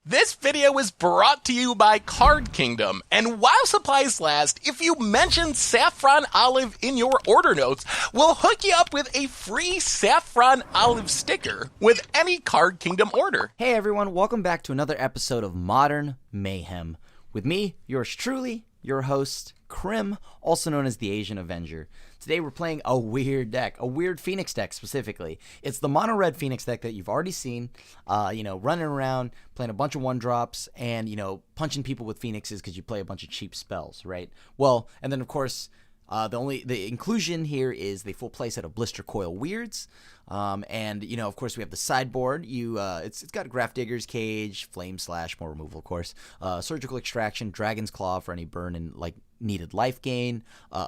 This video is brought to you by Card Kingdom, and while supplies last, if you mention Saffron Olive in your order notes, we'll hook you up with a free Saffron Olive sticker with any Card Kingdom order. Hey everyone, welcome back to another episode of Modern Mayhem. With me, yours truly, your host, Crim, also known as the Asian Avenger. Today we're playing a weird deck, a weird Phoenix deck specifically. It's the mono-red Phoenix deck that you've already seen, running around, playing a bunch of one-drops, and, punching people with Phoenixes because you play a bunch of cheap spells, right? Well, and then of course, the inclusion here is the full playset of Blister Coil Weirds. Of course, we have the sideboard. It's got Grafdigger's Cage, Flame Slash, more removal, of course, Surgical Extraction, Dragon's Claw for any burn and needed life gain,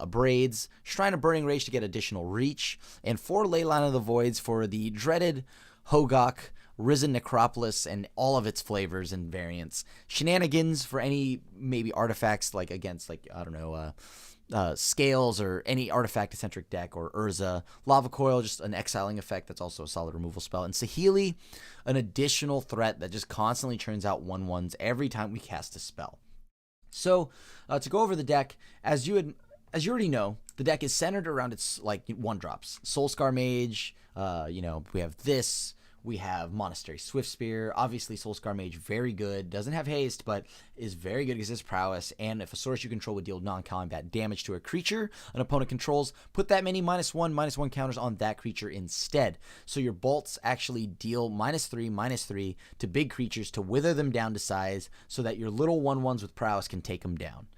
Braids, Shrine of Burning Rage to get additional reach, and 4 Leyline of the Voids for the dreaded Hogok, Risen Necropolis, and all of its flavors and variants. Shenanigans for any maybe artifacts against Scales or any artifact-eccentric deck, or Urza. Lava Coil, just an exiling effect that's also a solid removal spell. And Saheeli, an additional threat that just constantly churns out 1/1s every time we cast a spell. So, to go over the deck, as you already know, the deck is centered around its one-drops. Soulscar Mage, we have this. We have Monastery Swiftspear. Obviously, Soulscar Mage, very good. Doesn't have haste, but is very good because it's prowess. And if a source you control would deal non-combat damage to a creature an opponent controls, put that many -1/-1 counters on that creature instead. So your bolts actually deal -3/-3 to big creatures to wither them down to size so that your little 1/1s with prowess can take them down.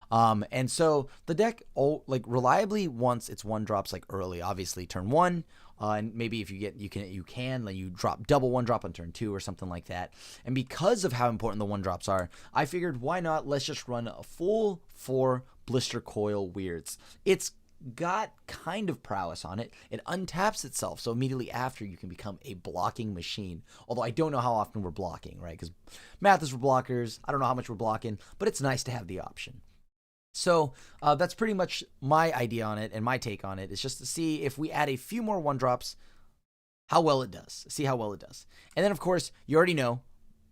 And so the deck reliably wants its one-drops early, obviously turn 1. And maybe if you drop double 1-drop on turn 2 or something like that. And because of how important the 1-drops are, I figured why not let's just run a full 4 Blister Coil Weirds. It's got kind of prowess on it. It untaps itself, so immediately after you can become a blocking machine. Although I don't know how often we're blocking, right? Because math is for blockers. I don't know how much we're blocking, but it's nice to have the option. So that's pretty much my idea on it, and my take on it is just to see if we add a few more 1-drops, how well it does. See how well it does. And then, of course, you already know,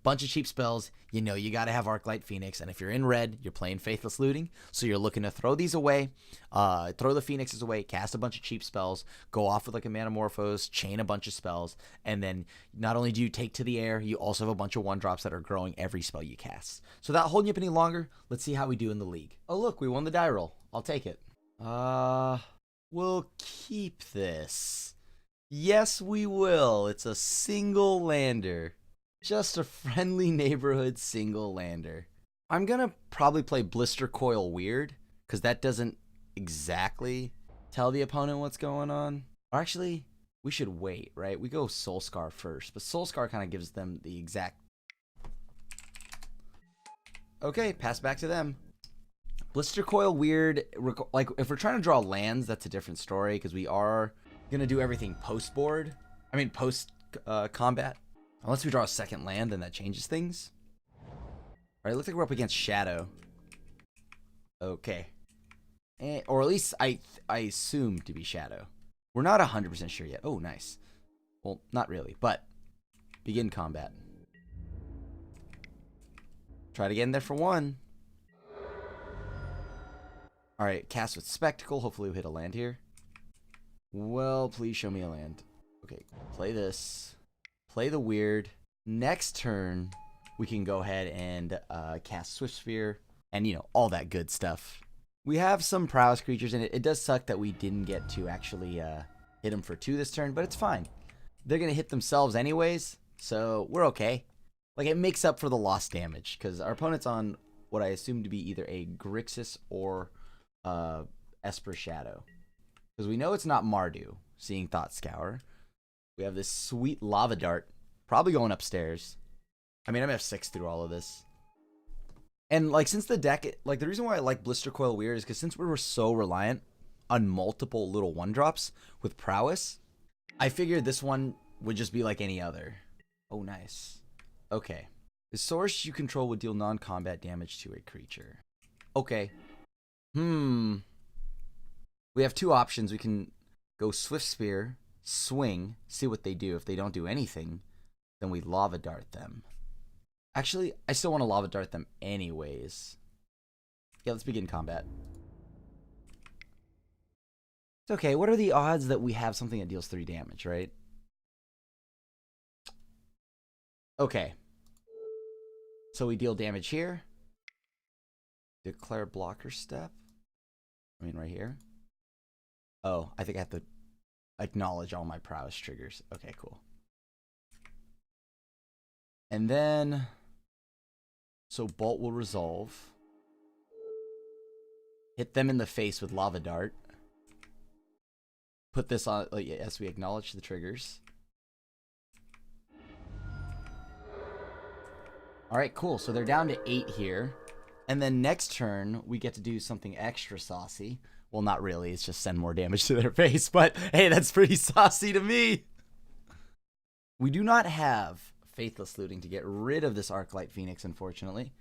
bunch of cheap spells. You got to have Arclight Phoenix. And if you're in red, you're playing Faithless Looting. So you're looking to throw these away, throw the Phoenixes away, cast a bunch of cheap spells, go off with a Manamorphose, chain a bunch of spells. And then not only do you take to the air, you also have a bunch of 1-drops that are growing every spell you cast. So without holding you up any longer, let's see how we do in the league. Oh, look, we won the die roll. I'll take it. We'll keep this. Yes, we will. It's a single lander. Just a friendly neighborhood single lander. I'm going to probably play Blister Coil Weird, because that doesn't exactly tell the opponent what's going on. Or actually, we should wait, right? We go Soulscar first, but Soulscar kind of gives them the exact... Okay, pass back to them. Blister Coil Weird, if we're trying to draw lands, that's a different story, because we are going to do everything post-board. Post-combat. Unless we draw a second land, then that changes things. Alright, it looks like we're up against Shadow. Okay. Or at least I assume to be Shadow. We're not 100% sure yet. Oh, nice. Well, not really, but begin combat. Try to get in there for 1. Alright, cast with Spectacle. Hopefully we'll hit a land here. Well, please show me a land. Okay, play this. Play the Weird. Next turn, we can go ahead and cast Swiftspear and, all that good stuff. We have some prowess creatures in it. It does suck that we didn't get to actually hit them for 2 this turn, but it's fine. They're going to hit themselves anyways, so we're okay. It makes up for the lost damage, because our opponent's on what I assume to be either a Grixis or Esper Shadow. Because we know it's not Mardu, seeing Thought Scour. We have this sweet Lava Dart, probably going upstairs. I'm F6 through all of this. And, since the deck, the reason why I like Blister Coil Weird is because since we were so reliant on multiple little 1-drops with prowess, I figured this one would just be like any other. Oh, nice. Okay. The source you control would deal non-combat damage to a creature. Okay. We have 2 options. We can go Swiftspear, swing, see what they do. If they don't do anything, then we Lava Dart them. Actually, I still want to Lava Dart them anyways. Yeah, let's begin combat. It's okay. What are the odds that we have something that deals 3 damage, right? Okay. So we deal damage here. Declare blocker step. I mean, right here. Oh, I think I have to acknowledge all my prowess triggers. Okay, cool. And then, so Bolt will resolve. Hit them in the face with Lava Dart. Put this on, yes, we acknowledge the triggers. Alright, cool. So they're down to 8 here. And then next turn, we get to do something extra saucy. Well, not really. It's just send more damage to their face. But, hey, that's pretty saucy to me. We do not have Faithless Looting to get rid of this Arclight Phoenix, unfortunately.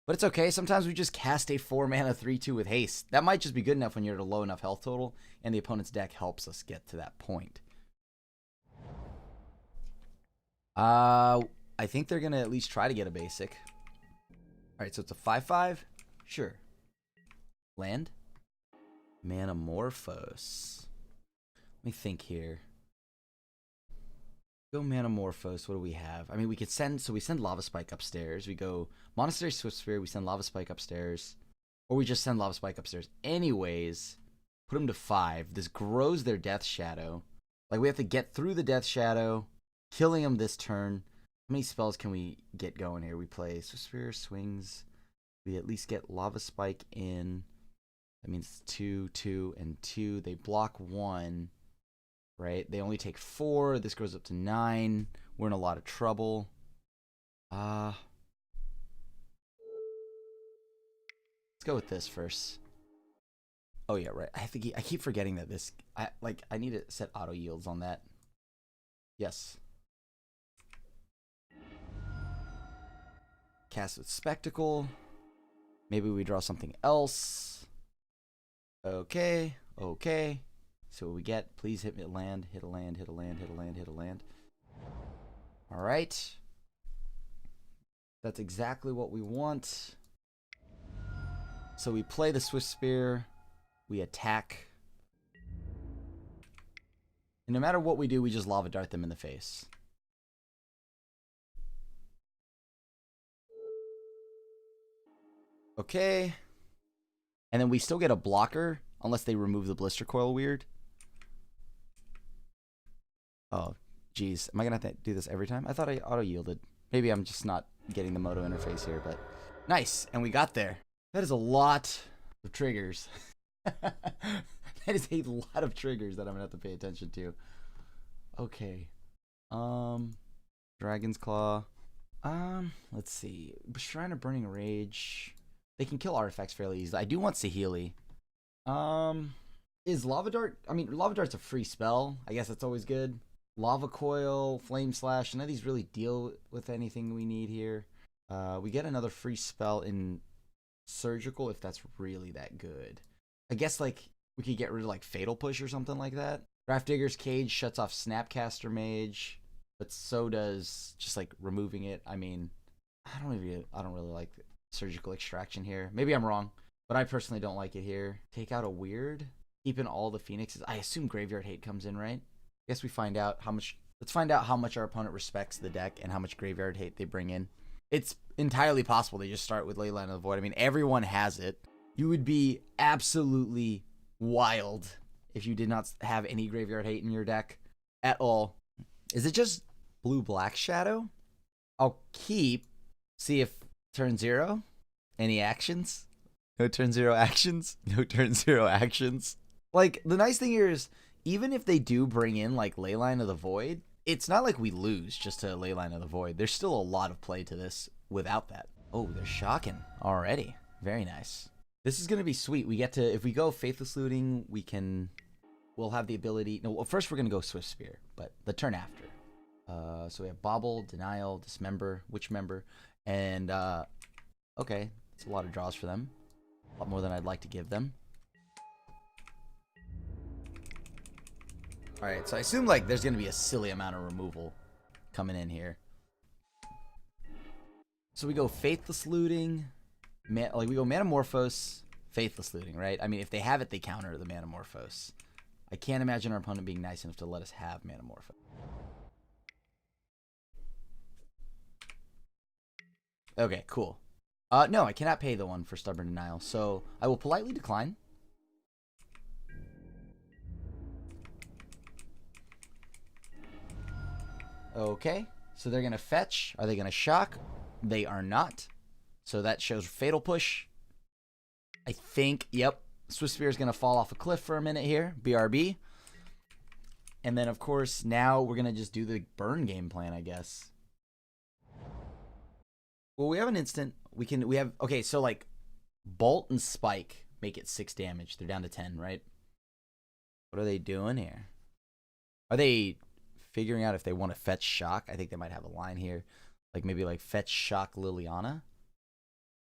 But it's okay. Sometimes we just cast a 4-mana 3/2 with haste. That might just be good enough when you're at a low enough health total, and the opponent's deck helps us get to that point. I think they're going to at least try to get a basic. Alright, so it's a 5/5? Sure. Land? Manamorphose. Let me think here. Go Manamorphose. What do we have? I mean, we could send... So we send Lava Spike upstairs. We go Monastery Swift Spear. We send Lava Spike upstairs. Or we just send Lava Spike upstairs. Anyways, put them to 5. This grows their Death Shadow. Like, we have to get through the Death Shadow, killing them this turn. How many spells can we get going here? We play Swift Spear, Swings. We at least get Lava Spike in. That means 2, 2, and 2. They block 1. Right? They only take 4. This goes up to 9. We're in a lot of trouble. Let's go with this first. Oh yeah, right. I keep forgetting that this... I need to set auto yields on that. Yes. Cast with Spectacle. Maybe we draw something else. Okay. Okay. So what we get, please hit a land, hit a land, hit a land, hit a land, hit a land. Alright. That's exactly what we want. So we play the Swift Spear. We attack. And no matter what we do, we just Lava Dart them in the face. Okay. And then we still get a blocker, unless they remove the Blister Coil weird. Oh, geez. Am I going to have to do this every time? I thought I auto-yielded. Maybe I'm just not getting the Moto interface here, but... Nice! And we got there. That is a lot of triggers. That is a lot of triggers that I'm going to have to pay attention to. Okay. Dragon's Claw. Let's see. Shrine of Burning Rage. They can kill artifacts fairly easily. I do want Saheeli. Is Lava Dart... I mean, Lava Dart's a free spell. I guess that's always good. Lava Coil, Flame Slash. None of these really deal with anything we need here. We get another free spell in Surgical if that's really that good. I guess, like, we could get rid of, like, Fatal Push or something like that. Graftdigger's Cage shuts off Snapcaster Mage. But so does just, like, removing it. I mean, I don't really like Surgical Extraction here. Maybe I'm wrong. But I personally don't like it here. Take out a weird. Keep in all the Phoenixes. I assume Graveyard Hate comes in, right? I guess we find out how much... Let's find out how much our opponent respects the deck and how much Graveyard Hate they bring in. It's entirely possible they just start with Leyline of the Void. I mean, everyone has it. You would be absolutely wild if you did not have any Graveyard Hate in your deck at all. Is it just Blue-Black Shadow? I'll keep. See if turn 0. Any actions? No turn 0 actions? No turn 0 actions. Like, the nice thing here is, even if they do bring in, like, Leyline of the Void, it's not like we lose just to Leyline of the Void. There's still a lot of play to this without that. Oh, they're shocking already. Very nice. This is going to be sweet. We get to, if we go Faithless Looting, we'll have the ability. No, well, first we're going to go Swift Spear, but the turn after. So we have Bobble, Denial, Dismember, Witchmember, and, okay, it's a lot of draws for them. A lot more than I'd like to give them. Alright, so I assume, like, there's going to be a silly amount of removal coming in here. So we go Faithless Looting, like we go Manamorphose, Faithless Looting, right? I mean, if they have it, they counter the Manamorphose. I can't imagine our opponent being nice enough to let us have Manamorphose. Okay, cool. No, I cannot pay the one for Stubborn Denial, so I will politely decline. Okay, so they're going to fetch. Are they going to shock? They are not. So that shows Fatal Push. I think, yep, Swift Spear is going to fall off a cliff for a minute here. BRB. And then, of course, now we're going to just do the burn game plan, I guess. Well, we have an instant. We have, okay, so like Bolt and Spike make it 6 damage. They're down to 10, right? What are they doing here? Are they figuring out if they want to fetch Shock? I think they might have a line here. Like maybe like fetch Shock Liliana.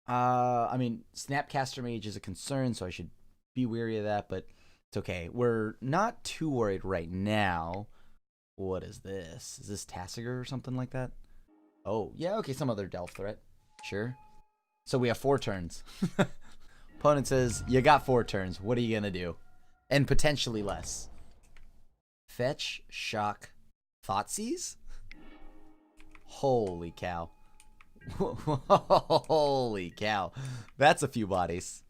I mean, Snapcaster Mage is a concern, so I should be wary of that, but it's okay. We're not too worried right now. What is this? Is this Tassiger or something like that? Oh, yeah, okay, some other Delph threat. Sure. So we have 4 turns. Opponent says, you got 4 turns. What are you going to do? And potentially less. Fetch, Shock, Thoughtseize? Holy cow. Holy cow. That's a few bodies.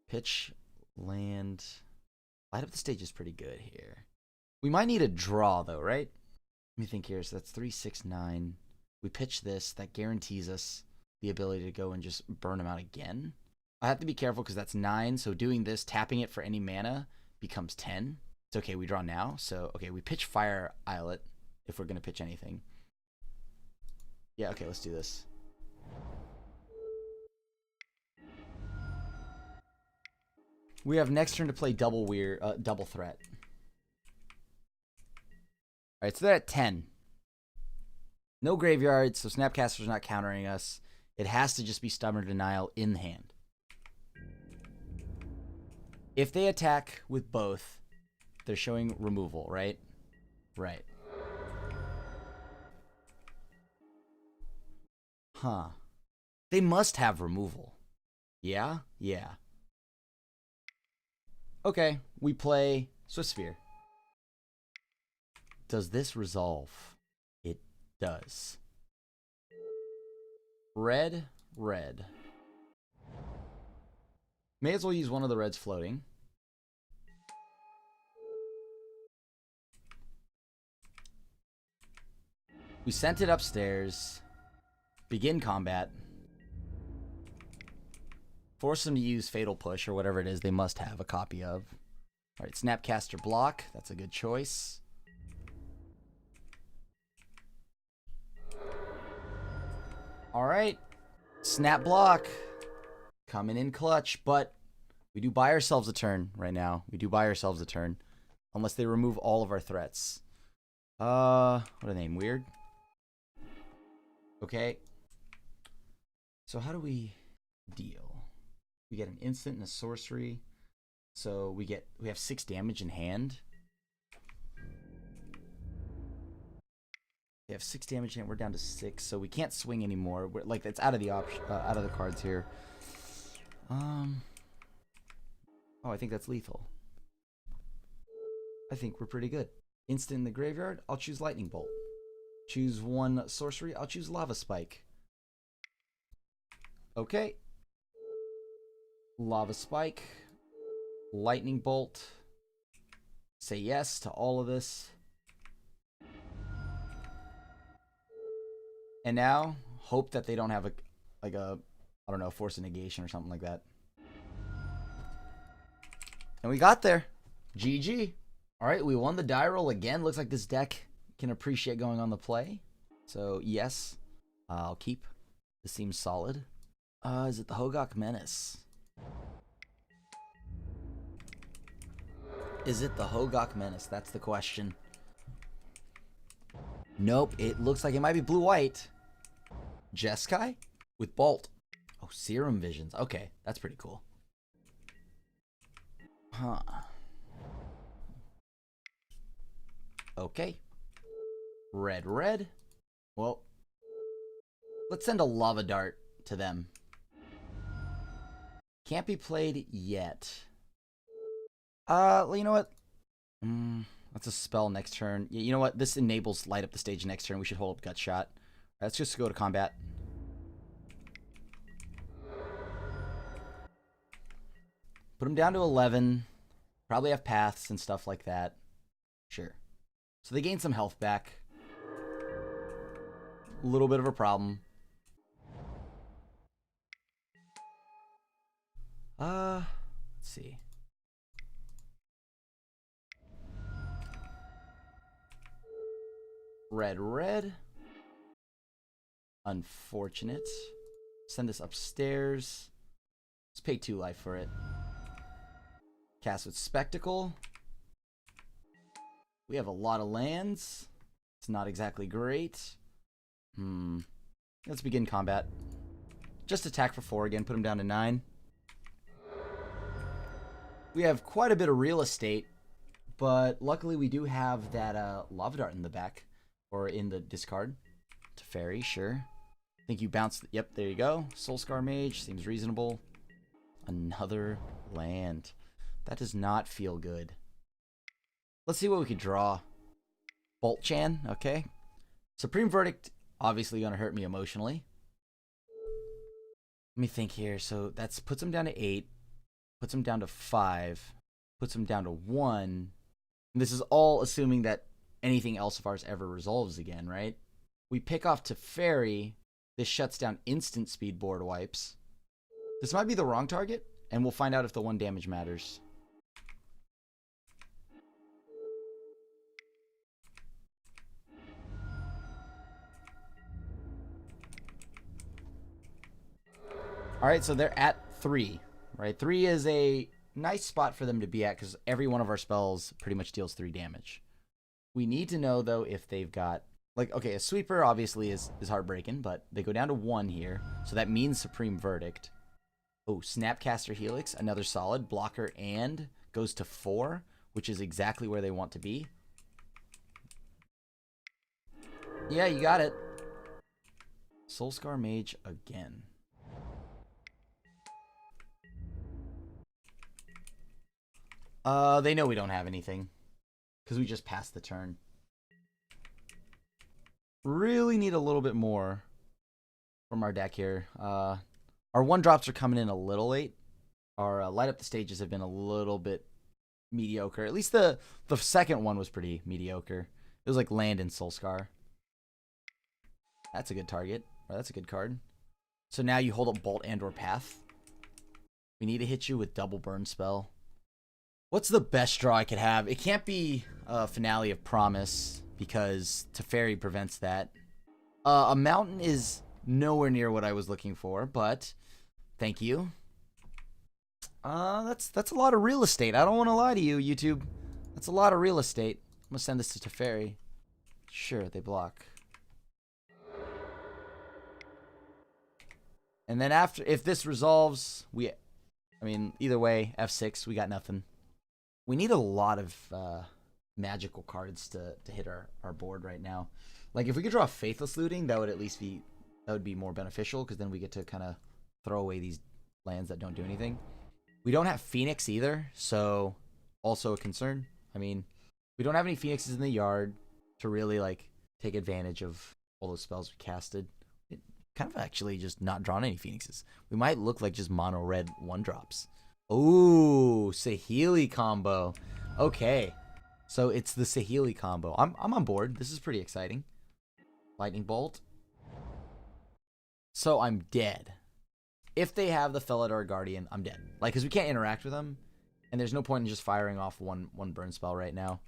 Pitch, land. Light up the stage is pretty good here. We might need a draw, though, right? Let me think here. So that's 3, 6, 9. We pitch this. That guarantees us the ability to go and just burn them out again. I have to be careful because that's 9. So doing this, tapping it for any mana, becomes 10. It's okay. We draw now. So, okay, we pitch Fire Islet if we're going to pitch anything. Yeah, okay, let's do this. We have next turn to play double threat. Alright, so they're at 10. No graveyard, so Snapcaster's not countering us. It has to just be Stubborn Denial in hand. If they attack with both, they're showing removal, right? Right. Huh. They must have removal. Yeah? Yeah. Okay, we play Swift Sphere. Does this resolve? It does. Red, red. May as well use one of the reds floating. We sent it upstairs. Begin combat. Force them to use Fatal Push or whatever it is they must have a copy of. Alright, Snapcaster block. That's a good choice. Alright. Snap block. Coming in clutch, but we do buy ourselves a turn right now. We do buy ourselves a turn. Unless they remove all of our threats. What are they name? Weird? Okay. So how do we deal? We get an instant and a sorcery. So we have 6 damage in hand. We have 6 damage in hand. We're down to 6, so we can't swing anymore. We're, like it's out of the out of the cards here. Oh, I think that's lethal. I think we're pretty good. Instant in the graveyard. I'll choose Lightning Bolt. Choose 1 sorcery. I'll choose Lava Spike. Okay. Lava Spike. Lightning Bolt. Say yes to all of this. And now, hope that they don't have I don't know, Force of Negation or something like that. And we got there. GG. Alright, we won the die roll again. Looks like this deck can appreciate going on the play. So, yes. I'll keep. This seems solid. Is it the Hogak Menace? Is it the Hogak Menace? That's the question. Nope, it looks like it might be blue-white. Jeskai with Bolt. Oh, Serum Visions. Okay, that's pretty cool. Huh. Okay. Red, red. Well, Let's send a lava dart to them. Can't be played yet. Well, you know what? That's a spell next turn. You know what? This enables light up the stage next turn. We should hold up gut shot. Let's just go to combat. Put them down to 11. Probably have paths and stuff like that. Sure. So they gain some health back. A little bit of a problem. Let's see. Red. Unfortunate. Send this upstairs. Let's pay 2 life for it. Cast with Spectacle. We have a lot of lands. It's not exactly great. Let's begin combat. Just attack for 4 again. Put him down to 9. We have quite a bit of real estate, but luckily we do have that lava dart in the back, or in the discard. Teferi, sure. I think you bounced. Yep, there you go. Soulscar Mage seems reasonable. Another land. That does not feel good. Let's see what we could draw. Bolt Chan, okay. Supreme Verdict, obviously going to hurt me emotionally. Let me think here. So that puts him down to 8. Puts him down to 5. Puts him down to 1. And this is all assuming that anything else of ours ever resolves again, right? We pick off Teferi. This shuts down instant speed board wipes. This might be the wrong target, and we'll find out if the 1 damage matters. Alright, so they're at 3. Right, 3 is a nice spot for them to be at because every one of our spells pretty much deals 3 damage. We need to know, though, if they've got... Like, okay, a Sweeper obviously is heartbreaking, but they go down to 1 here. So that means Supreme Verdict. Oh, Snapcaster Helix, another solid. Blocker and goes to 4, which is exactly where they want to be. Yeah, you got it. Soulscar Mage again. They know we don't have anything. Because we just passed the turn. Really need a little bit more from our deck here. Our 1-drops are coming in a little late. Our light up the stages have been a little bit mediocre. At least the second one was pretty mediocre. It was like land and Soulscar. That's a good target. Or that's a good card. So now you hold up Bolt and or Path. We need to hit you with double burn spell. What's the best draw I could have? It can't be Finale of Promise because Teferi prevents that. A Mountain is nowhere near what I was looking for, but thank you. That's a lot of real estate. I don't want to lie to you, YouTube. That's a lot of real estate. I'm gonna send this to Teferi. Sure, they block. And then after, if this resolves, either way, F6, we got nothing. We need a lot of magical cards to hit our board right now. Like, if we could draw Faithless Looting, that would at least be more beneficial, because then we get to kind of throw away these lands that don't do anything. We don't have Phoenix either, so also a concern. I mean, we don't have any Phoenixes in the yard to really, like, take advantage of all those spells we casted. It kind of actually just not drawn any Phoenixes. We might look like just mono red 1-drops. Ooh, Saheeli combo. Okay. So it's the Saheeli combo. I'm on board. This is pretty exciting. Lightning Bolt. So I'm dead. If they have the Felidar Guardian, I'm dead. Like, because we can't interact with them. And there's no point in just firing off one burn spell right now.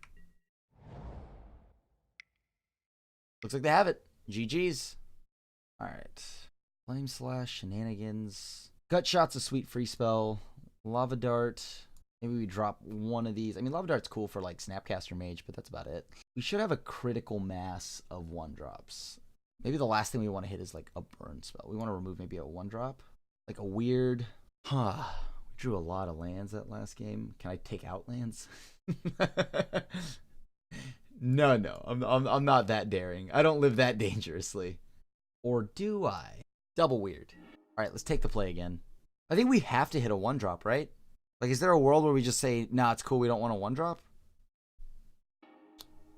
Looks like they have it. GG's. Alright. Flame Slash, Shenanigans. Gut Shot's a sweet free spell. Lava Dart. Maybe we drop one of these. I mean, Lava Dart's cool for, like, Snapcaster Mage, but that's about it. We should have a critical mass of 1-drops. Maybe the last thing we want to hit is, like, a burn spell. We want to remove maybe a 1-drop. Like a weird... We drew a lot of lands that last game. Can I take out lands? No. I'm not that daring. I don't live that dangerously. Or do I? Double weird. All right, let's take the play again. I think we have to hit a 1-drop, right? Like, is there a world where we just say, nah, it's cool, we don't want a 1-drop?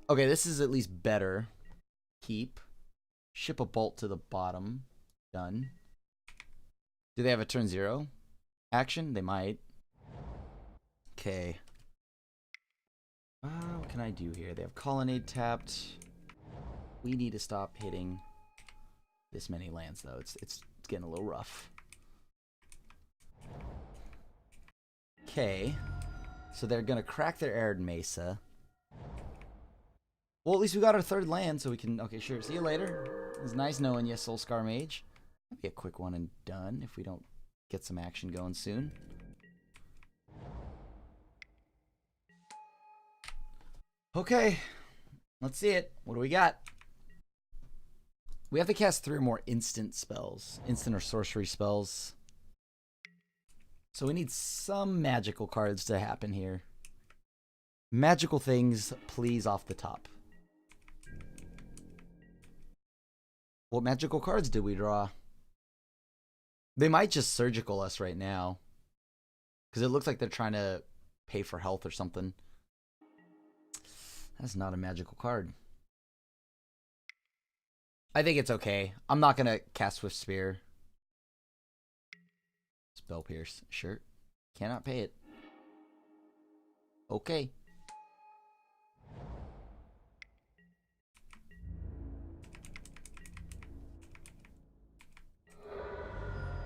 Okay, this is at least better. Keep. Ship a bolt to the bottom. Done. Do they have a turn 0 action? They might. Okay. What can I do here? They have Colonnade tapped. We need to stop hitting this many lands, though. It's getting a little rough. Okay. So they're going to crack their Arid Mesa. Well, at least we got our 3rd land, so we can... Okay, sure. See you later. It's nice knowing you, Soulscar Mage. Might be a quick one and done if we don't get some action going soon. Okay. Let's see it. What do we got? We have to cast 3 or more instant spells. Instant or sorcery spells. So we need some magical cards to happen here. Magical things, please, off the top. What magical cards did we draw? They might just surgical us right now. Because it looks like they're trying to pay for health or something. That's not a magical card. I think it's okay. I'm not going to cast Swift Spear. Spell Pierce. Sure. Cannot pay it. Okay.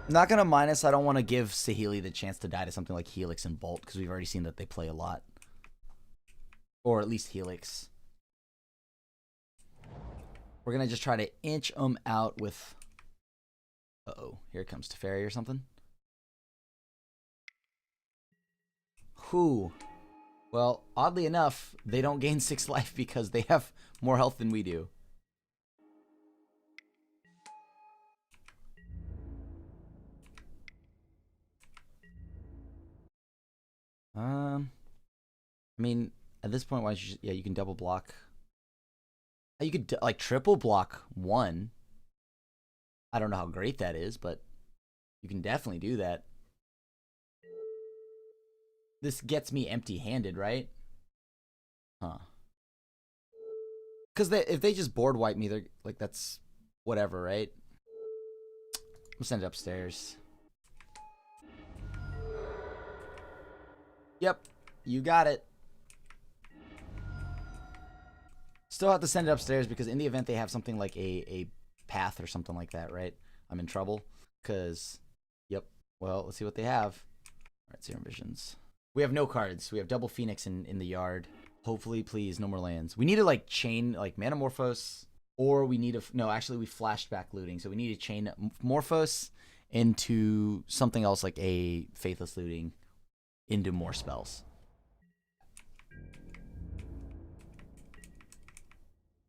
Not going to minus. I don't want to give Saheeli the chance to die to something like Helix and Bolt, because we've already seen that they play a lot. Or at least Helix. We're going to just try to inch them out with... Uh-oh. Here comes Teferi or something. Whew. Well, oddly enough, they don't gain 6 life because they have more health than we do. I mean, at this point, why don't you just, yeah, you can double block. You could, like, triple block 1. I don't know how great that is, but you can definitely do that. This gets me empty-handed, right? Huh. Because if they just board wipe me, they're, like, that's whatever, right? We'll send it upstairs. Yep, you got it. Still have to send it upstairs because in the event they have something like a path or something like that, right? I'm in trouble because, yep. Well, let's see what they have. All right, Serum Visions. We have no cards. We have double Phoenix in the yard. Hopefully, please, no more lands. We need to, like, chain, like, Manamorphose, or we need to... No, actually, we flashed back looting, so we need to chain Morphos into something else, like a Faithless Looting, into more spells.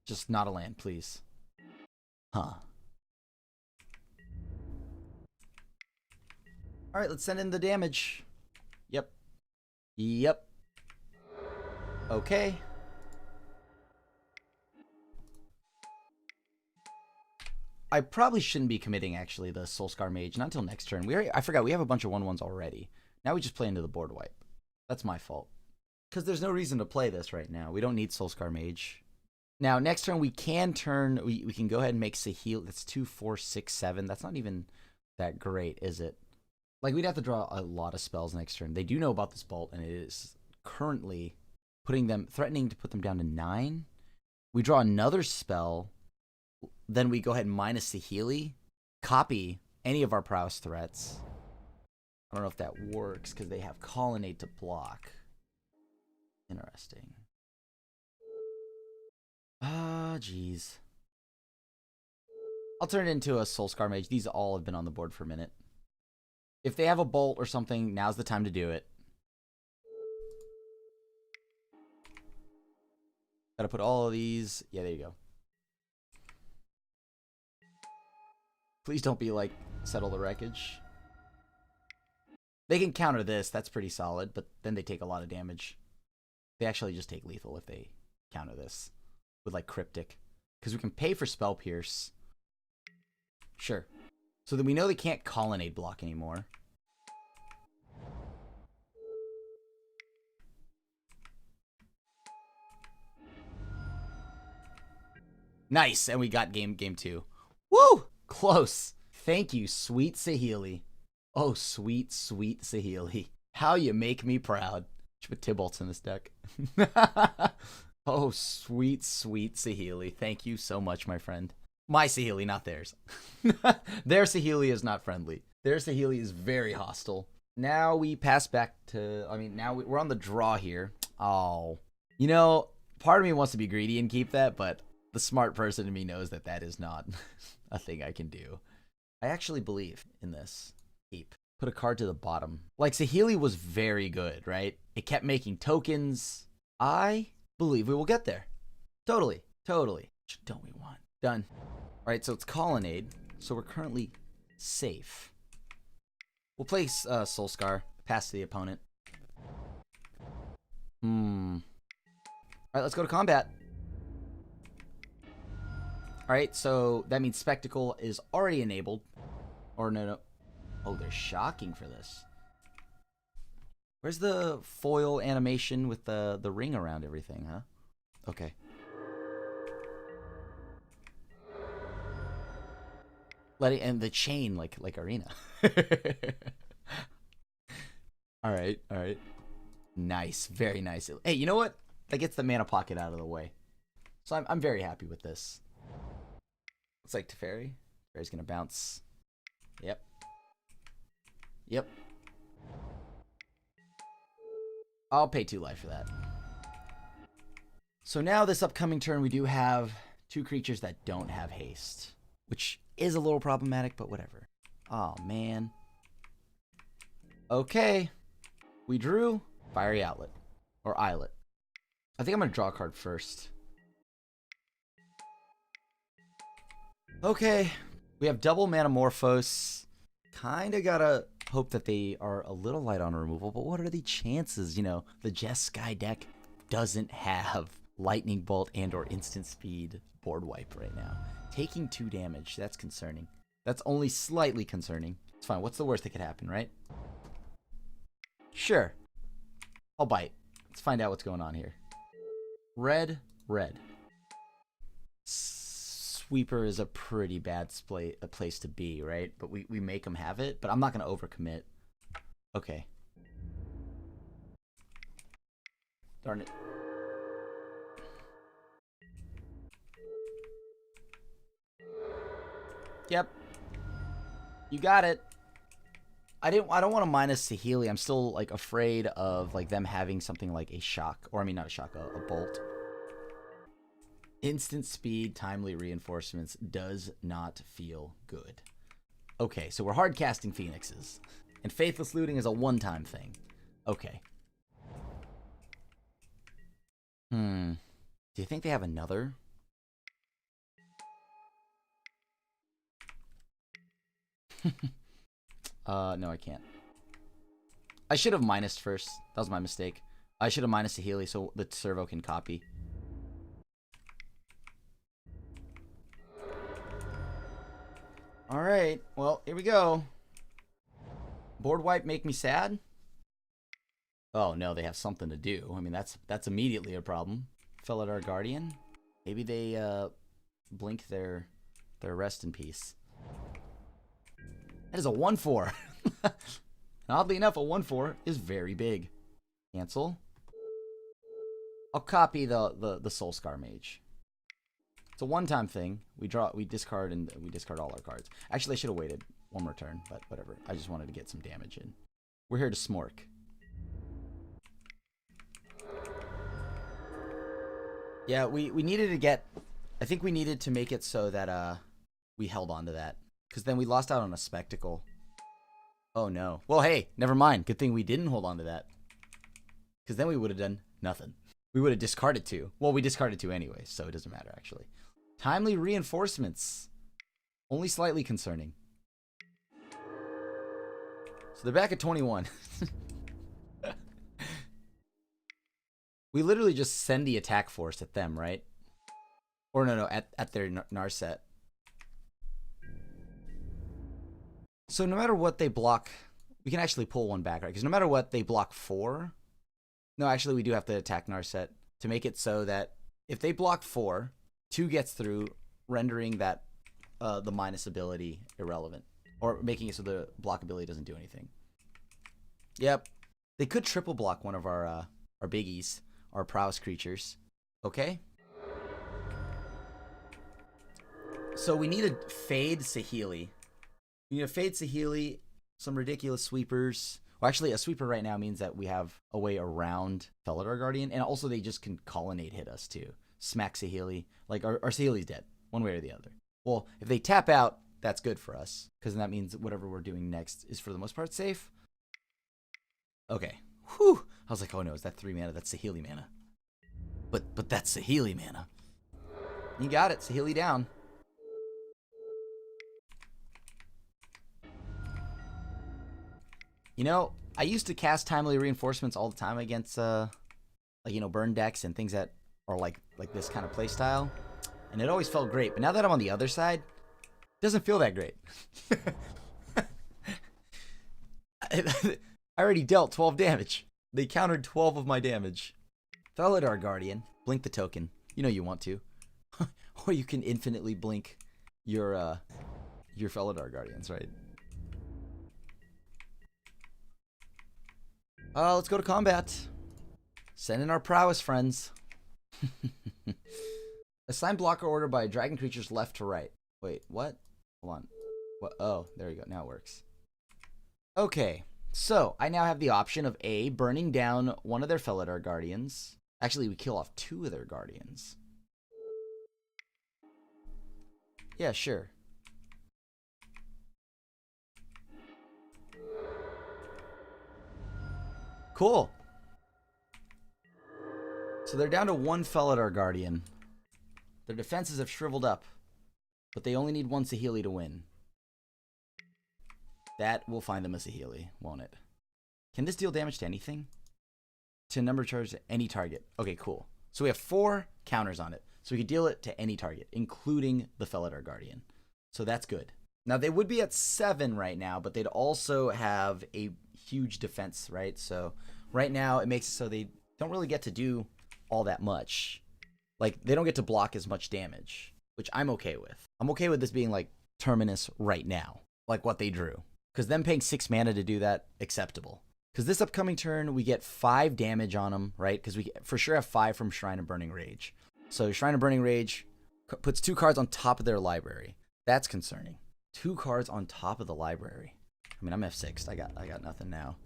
Just not a land, please. Huh. Alright, let's send in the damage. Yep. Yep. Okay. I probably shouldn't be committing, actually, the Soulscar Mage. Not until next turn. I forgot, we have a bunch of 1/1s already. Now we just play into the board wipe. That's my fault. Because there's no reason to play this right now. We don't need Soulscar Mage. Now, next turn, we can turn... We can go ahead and make Saheeli. That's 2, 4, 6, 7. That's not even that great, is it? Like, we'd have to draw a lot of spells next turn. They do know about this Bolt, and it is currently threatening to put them down to 9. We draw another spell. Then we go ahead and minus Saheeli. Copy any of our prowess threats. I don't know if that works, because they have Colonnade to block. Interesting. Ah, jeez. I'll turn it into a Soulscar Mage. These all have been on the board for a minute. If they have a Bolt or something, now's the time to do it. Gotta put all of these... Yeah, there you go. Please don't be like, Settle the Wreckage. They can counter this. That's pretty solid, but then they take a lot of damage. They actually just take lethal if they counter this. With, like, Cryptic. Because we can pay for Spell Pierce. Sure. So then we know they can't colonnade block anymore. Nice, and we got game 2. Woo! Close. Thank you, sweet Saheeli. Oh, sweet, sweet Saheeli. How you make me proud. Should put Tybalt's in this deck. Oh, sweet, sweet Saheeli. Thank you so much, my friend. My Saheeli, not theirs. Their Saheeli is not friendly. Their Saheeli is very hostile. Now we pass back to... I mean, now we're on the draw here. Oh. You know, part of me wants to be greedy and keep that, but the smart person in me knows that that is not a thing I can do. I actually believe in this. Keep. Put a card to the bottom. Like, Saheeli was very good, right? It kept making tokens. I believe we will get there. Totally. Totally. Don't we want? Done. All right, so it's Colonnade. So we're currently safe. We'll place Soul Scar. Pass to the opponent. All right, let's go to combat. All right, so that means Spectacle is already enabled. Or no. Oh, they're shocking for this. Where's the foil animation with the ring around everything, huh? Okay. And the chain like Arena. All right. Nice, very nice. Hey, you know what? That gets the mana pocket out of the way. So I'm very happy with this. Looks like Teferi. Teferi's gonna bounce. Yep. I'll pay 2 life for that. So now this upcoming turn we do have 2 creatures that don't have haste, which is a little problematic, but whatever. Oh man. Okay. We drew Fiery Outlet or Islet. I think I'm gonna draw a card first. Okay. We have double Manamorphose. Kinda gotta hope that they are a little light on removal, but what are the chances? You know, the Jeskai deck doesn't have Lightning Bolt and or Instant Speed board wipe right now. Taking 2 damage, that's concerning. That's only slightly concerning. It's fine. What's the worst that could happen, right? Sure. I'll bite. Let's find out what's going on here. Red. Sweeper is a pretty bad place to be, right? But we make them have it, but I'm not going to overcommit. Okay. Darn it. Yep. You got it. I don't want to minus Saheeli. I'm still like afraid of like them having something like a shock, or I mean not a shock, a bolt. Instant speed, timely reinforcements does not feel good. Okay, so we're hard casting Phoenixes. And Faithless Looting is a one-time thing. Okay. Do you think they have another? No, I can't. I should have minused first. That was my mistake. I should have minused Saheeli so the servo can copy. Alright, well, here we go. Board wipe make me sad? Oh no, they have something to do. I mean, that's immediately a problem. Felidar Guardian? Maybe they blink their rest in peace. That is a 1/4. And oddly enough, a 1/4 is very big. Cancel. I'll copy the Soul Scar Mage. It's a one-time thing. We discard all our cards. Actually, I should have waited one more turn, but whatever. I just wanted to get some damage in. We're here to smork. Yeah, we needed to get... I think we needed to make it so that we held on to that. Because then we lost out on a Spectacle. Oh no. Well, hey, never mind. Good thing we didn't hold on to that. Because then we would have done nothing. We would have discarded 2. Well, we discarded 2 anyway, so it doesn't matter, actually. Timely reinforcements. Only slightly concerning. So they're back at 21. We literally just send the attack force at them, right? Or no, at their Narset. So no matter what they block, we can actually pull one back, right? Because no matter what they block 4. No, actually, we do have to attack Narset to make it so that if they block 4, 2 gets through, rendering that the minus ability irrelevant, or making it so the block ability doesn't do anything. Yep, they could triple block one of our biggies, our prowess creatures. Okay. So we need a fade Saheeli. We need a fade Saheeli, some ridiculous sweepers. Well, actually, a sweeper right now means that we have a way around Felidar Guardian, and also they just can colonnade hit us too. Smack Saheeli. Like, our Saheeli's dead, one way or the other. Well, if they tap out, that's good for us, because then that means whatever we're doing next is for the most part safe. Okay. Whew. I was like, oh no, is that 3 mana? That's Saheeli mana. But that's Saheeli mana. You got it. Saheeli down. You know, I used to cast Timely Reinforcements all the time against, like, you know, burn decks and things that are like this kind of playstyle. And it always felt great. But now that I'm on the other side, it doesn't feel that great. I already dealt 12 damage. They countered 12 of my damage. Felidar Guardian. Blink the token. You know you want to. Or you can infinitely blink your Felidar Guardians, right? Let's go to combat. Send in our prowess friends. Assign blocker order by dragon creatures left to right. Wait, what? Hold on. What? Oh, there you go. Now it works. Okay, so I now have the option of A, burning down one of their Felidar Guardians. Actually, we kill off 2 of their Guardians. Yeah, sure. Cool. So they're down to 1 Felidar Guardian. Their defenses have shriveled up, but they only need 1 Saheeli to win. That will find them a Saheeli, won't it? Can this deal damage to anything? To number charge to any target. Okay, cool. So we have 4 counters on it. So we could deal it to any target, including the Felidar Guardian. So that's good. Now, they would be at 7 right now, but they'd also have a huge defense, right? So right now, it makes it so they don't really get to do all that much. Like, they don't get to block as much damage, which I'm okay with. I'm okay with this being, like, Terminus right now, like what they drew. Because them paying 6 mana to do that, acceptable. Because this upcoming turn, we get 5 damage on them, right? Because we for sure have 5 from Shrine of Burning Rage. So Shrine of Burning Rage puts 2 cards on top of their library. That's concerning. 2 cards on top of the library. I mean, I'm F6. I got nothing now.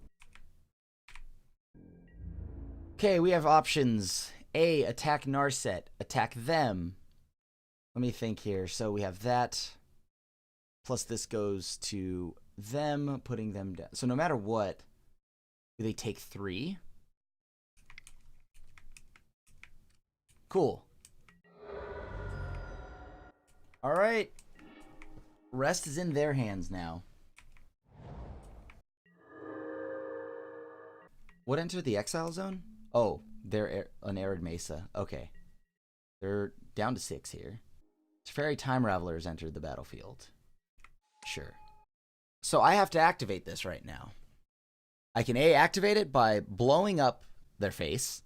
Okay, we have options. A, attack Narset. Attack them. Let me think here. So we have that. Plus this goes to them, putting them down. So no matter what, do they take 3? Cool. All right. Rest is in their hands now. What entered the exile zone? Oh, they're an Arid Mesa. Okay. They're down to 6 here. Teferi Time Raveler has entered the battlefield. Sure. So I have to activate this right now. I can A, activate it by blowing up their face,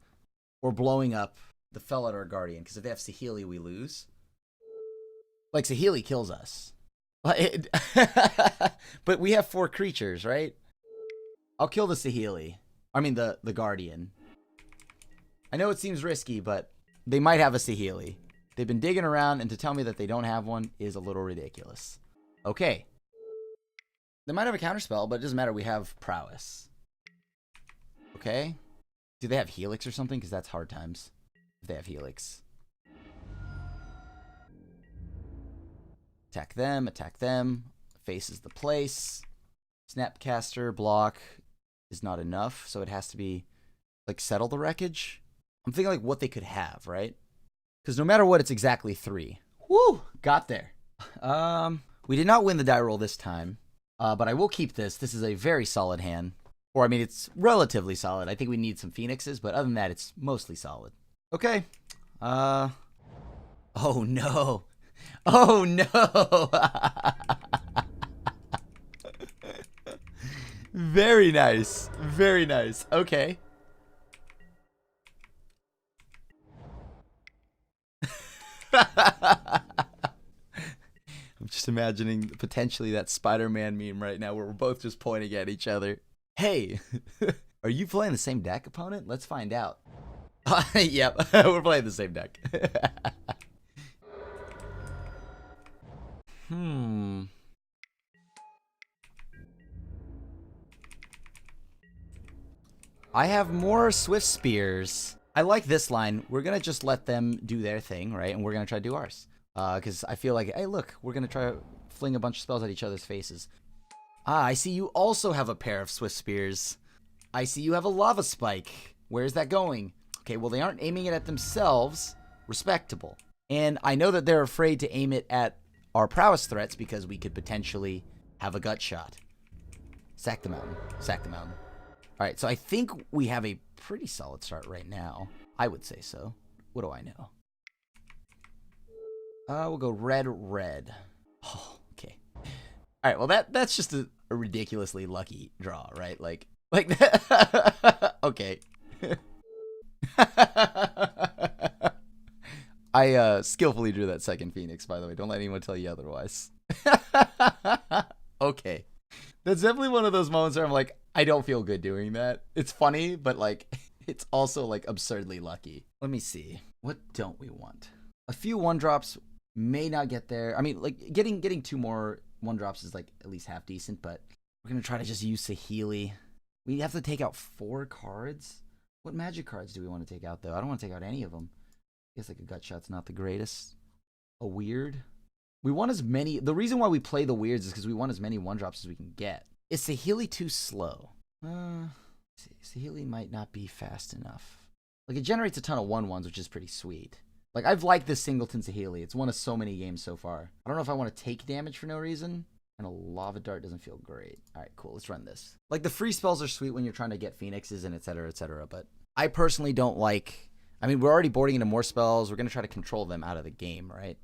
or blowing up the Felidar Guardian, because if they have Saheeli, we lose. Like, Saheeli kills us. But we have 4 creatures, right? I'll kill the Saheeli. I mean, the Guardian. I know it seems risky, but they might have a Saheeli. They've been digging around, and to tell me that they don't have one is a little ridiculous. Okay. They might have a counterspell, but it doesn't matter. We have prowess. Okay. Do they have Helix or something? Because that's hard times if they have Helix. Attack them, attack them. Face is the place. Snapcaster block is not enough, so it has to be, like, settle the wreckage. I'm thinking, like, what they could have, right? Because no matter what, it's exactly 3. Woo! Got there. We did not win the die roll this time, but I will keep this. This is a very solid hand. Or, I mean, it's relatively solid. I think we need some Phoenixes, but other than that, it's mostly solid. Okay. Oh, no. Oh, no. Very nice. Very nice. Okay. I'm just imagining potentially that Spider-Man meme right now where we're both just pointing at each other. Hey, are you playing the same deck, opponent? Let's find out. Yep, we're playing the same deck. I have more Swift Spears. I like this line. We're going to just let them do their thing, right? And we're going to try to do ours. Because I feel like, hey, look, we're going to try to fling a bunch of spells at each other's faces. Ah, I see you also have a pair of Swift Spears. I see you have a Lava Spike. Where's that going? Okay, well, they aren't aiming it at themselves. Respectable. And I know that they're afraid to aim it at our prowess threats because we could potentially have a gut shot. Sack the mountain. Sack the mountain. All right, so I think we have a pretty solid start right now. I would say so. What do I know? We'll go red, red. Oh, okay. All right, well, that's just a ridiculously lucky draw, right? Like that. Okay. I skillfully drew that second Phoenix, by the way. Don't let anyone tell you otherwise. Okay. That's definitely one of those moments where I'm like, I don't feel good doing that. It's funny, but like, it's also like absurdly lucky. Let me see. What don't we want? A few 1-drops may not get there. I mean, like getting 2 more 1-drops is like at least half decent, but we're going to try to just use Saheeli. We have to take out 4 cards. What magic cards do we want to take out though? I don't want to take out any of them. I guess like a gut shot's not the greatest. A weird. We want as many. The reason why we play the weirds is because we want as many 1-drops as we can get. Is Saheeli too slow? Saheeli might not be fast enough. Like, it generates a ton of 1/1s, which is pretty sweet. Like, I've liked this singleton Saheeli. It's won us so many games so far. I don't know if I want to take damage for no reason. And a lava dart doesn't feel great. All right, cool. Let's run this. Like, the free spells are sweet when you're trying to get Phoenixes and et cetera, but I personally don't like... I mean, we're already boarding into more spells. We're going to try to control them out of the game, right?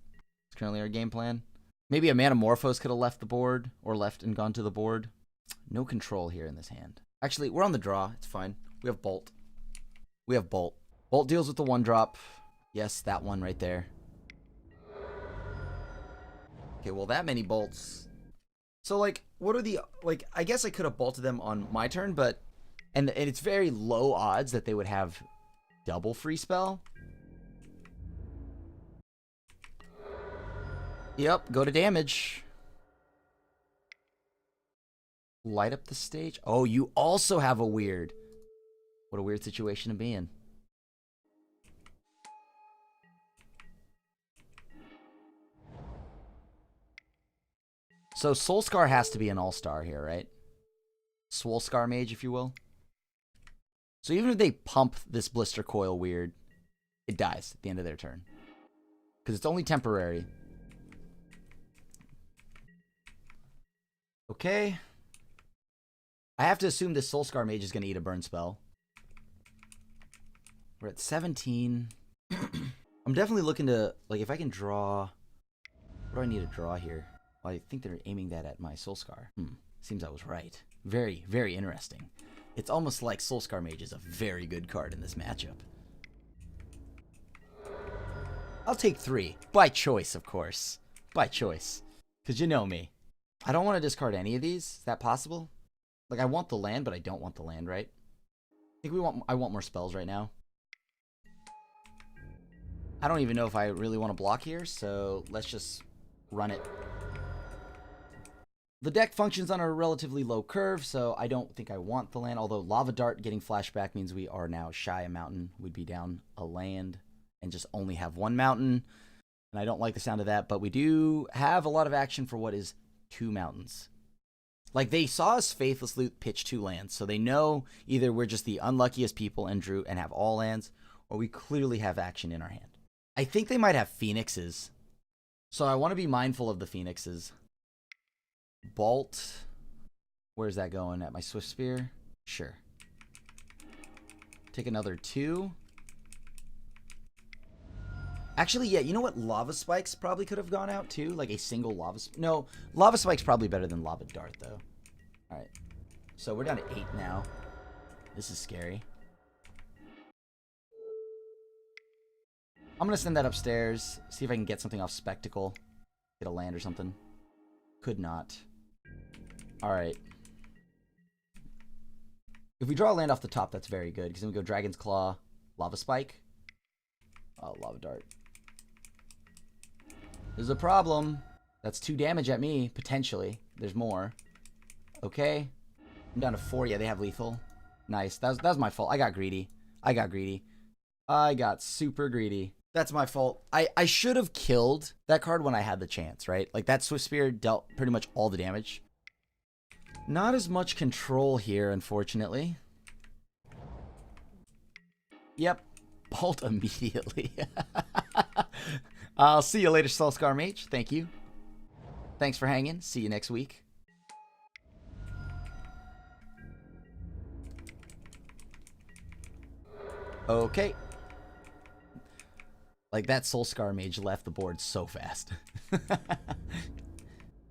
It's currently our game plan. Maybe a Manamorphose could have left the board, or left and gone to the board. No control here in this hand. Actually, we're on the draw. It's fine. We have Bolt. We have Bolt. Bolt deals with the 1-drop. Yes, that one right there. Okay, well, that many bolts. So, like, what are the... Like, I guess I could have bolted them on my turn, but... And it's very low odds that they would have double free spell. Yep, go to damage. Light up the stage. Oh, you also have a weird. What a weird situation to be in. So Soulscar has to be an all-star here, right? Soulscar mage, if you will. So even if they pump this blister coil weird, it dies at the end of their turn. Because it's only temporary. Okay. I have to assume this Soulscar mage is going to eat a burn spell. We're at 17. I'm definitely looking to, like, if I can draw... What do I need to draw here? Well, I think they're aiming that at my Soulscar. Seems I was right. Very, very interesting. It's almost like Soulscar Mage is a very good card in this matchup. I'll take 3. By choice, of course. By choice. Because you know me. I don't want to discard any of these. Is that possible? Like, I want the land, but I don't want the land, right? I think I want more spells right now. I don't even know if I really want to block here, so let's just run it. The deck functions on a relatively low curve, so I don't think I want the land, although Lava Dart getting flashback means we are now shy a mountain. We'd be down a land and just only have 1 mountain, and I don't like the sound of that, but we do have a lot of action for what is 2 mountains. Like, they saw us Faithless Loot pitch 2 lands, so they know either we're just the unluckiest people and drew and have all lands, or we clearly have action in our hand. I think they might have Phoenixes, so I want to be mindful of the Phoenixes. Bolt. Where's that going? At my Swift Spear? Sure. Take another 2. Actually, yeah, you know what? Lava Spikes probably could have gone out too. Like a single Lava Spike. No, Lava Spike's probably better than Lava Dart, though. Alright. So we're down to 8 now. This is scary. I'm going to send that upstairs. See if I can get something off Spectacle. Get a land or something. Could not. Alright. If we draw a land off the top, that's very good. Because then we go Dragon's Claw, Lava Spike. Oh, Lava Dart. There's a problem. That's 2 damage at me, potentially. There's more. Okay. I'm down to 4. Yeah, they have lethal. Nice. That was my fault. I got greedy. I got super greedy. That's my fault. I should have killed that card when I had the chance, right? Like, that Swift Spear dealt pretty much all the damage. Not as much control here, unfortunately. Yep. Bolt immediately. I'll see you later, Soulscar Mage. Thank you. Thanks for hanging. See you next week. Okay. Like, that Soulscar Mage left the board so fast.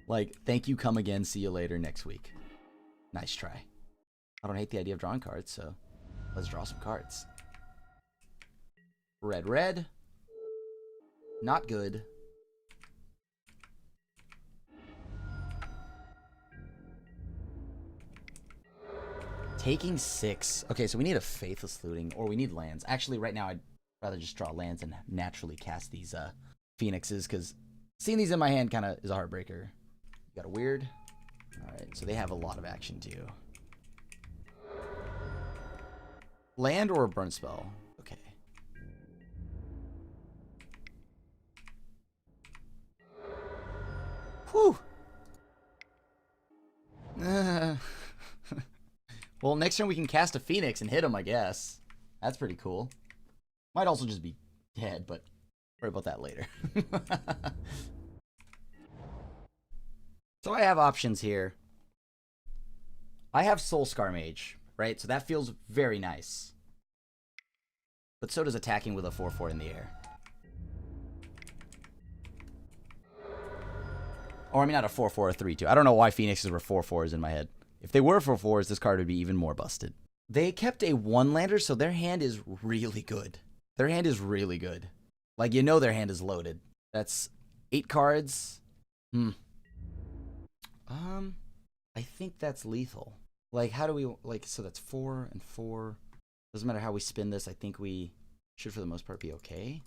Like, thank you, come again, see you later next week. Nice try. I don't hate the idea of drawing cards, so let's draw some cards. Red, red. Not good. Taking 6. Okay, so we need a Faithless Looting, or we need lands. Actually, right now, I'd rather just draw lands and naturally cast these Phoenixes, because seeing these in my hand kind of is a heartbreaker. Got a weird. Alright, so they have a lot of action, too. Land or a burn spell? Okay. Whew! Well, next turn we can cast a Phoenix and hit him, I guess. That's pretty cool. Might also just be dead, but worry about that later. So I have options here. I have Soulscar Mage, right? So that feels very nice. But so does attacking with a 4/4 in the air. Or I mean not a 4/4, a 3/2. I don't know why Phoenixes were 4/4s in my head. If they were 4/4s, this card would be even more busted. They kept a 1-lander, so their hand is really good. Their hand is really good. Like, you know their hand is loaded. That's 8 cards. I think that's lethal. Like, how do we, like, so that's 4 and 4. Doesn't matter how we spin this. I think we should, for the most part, be okay.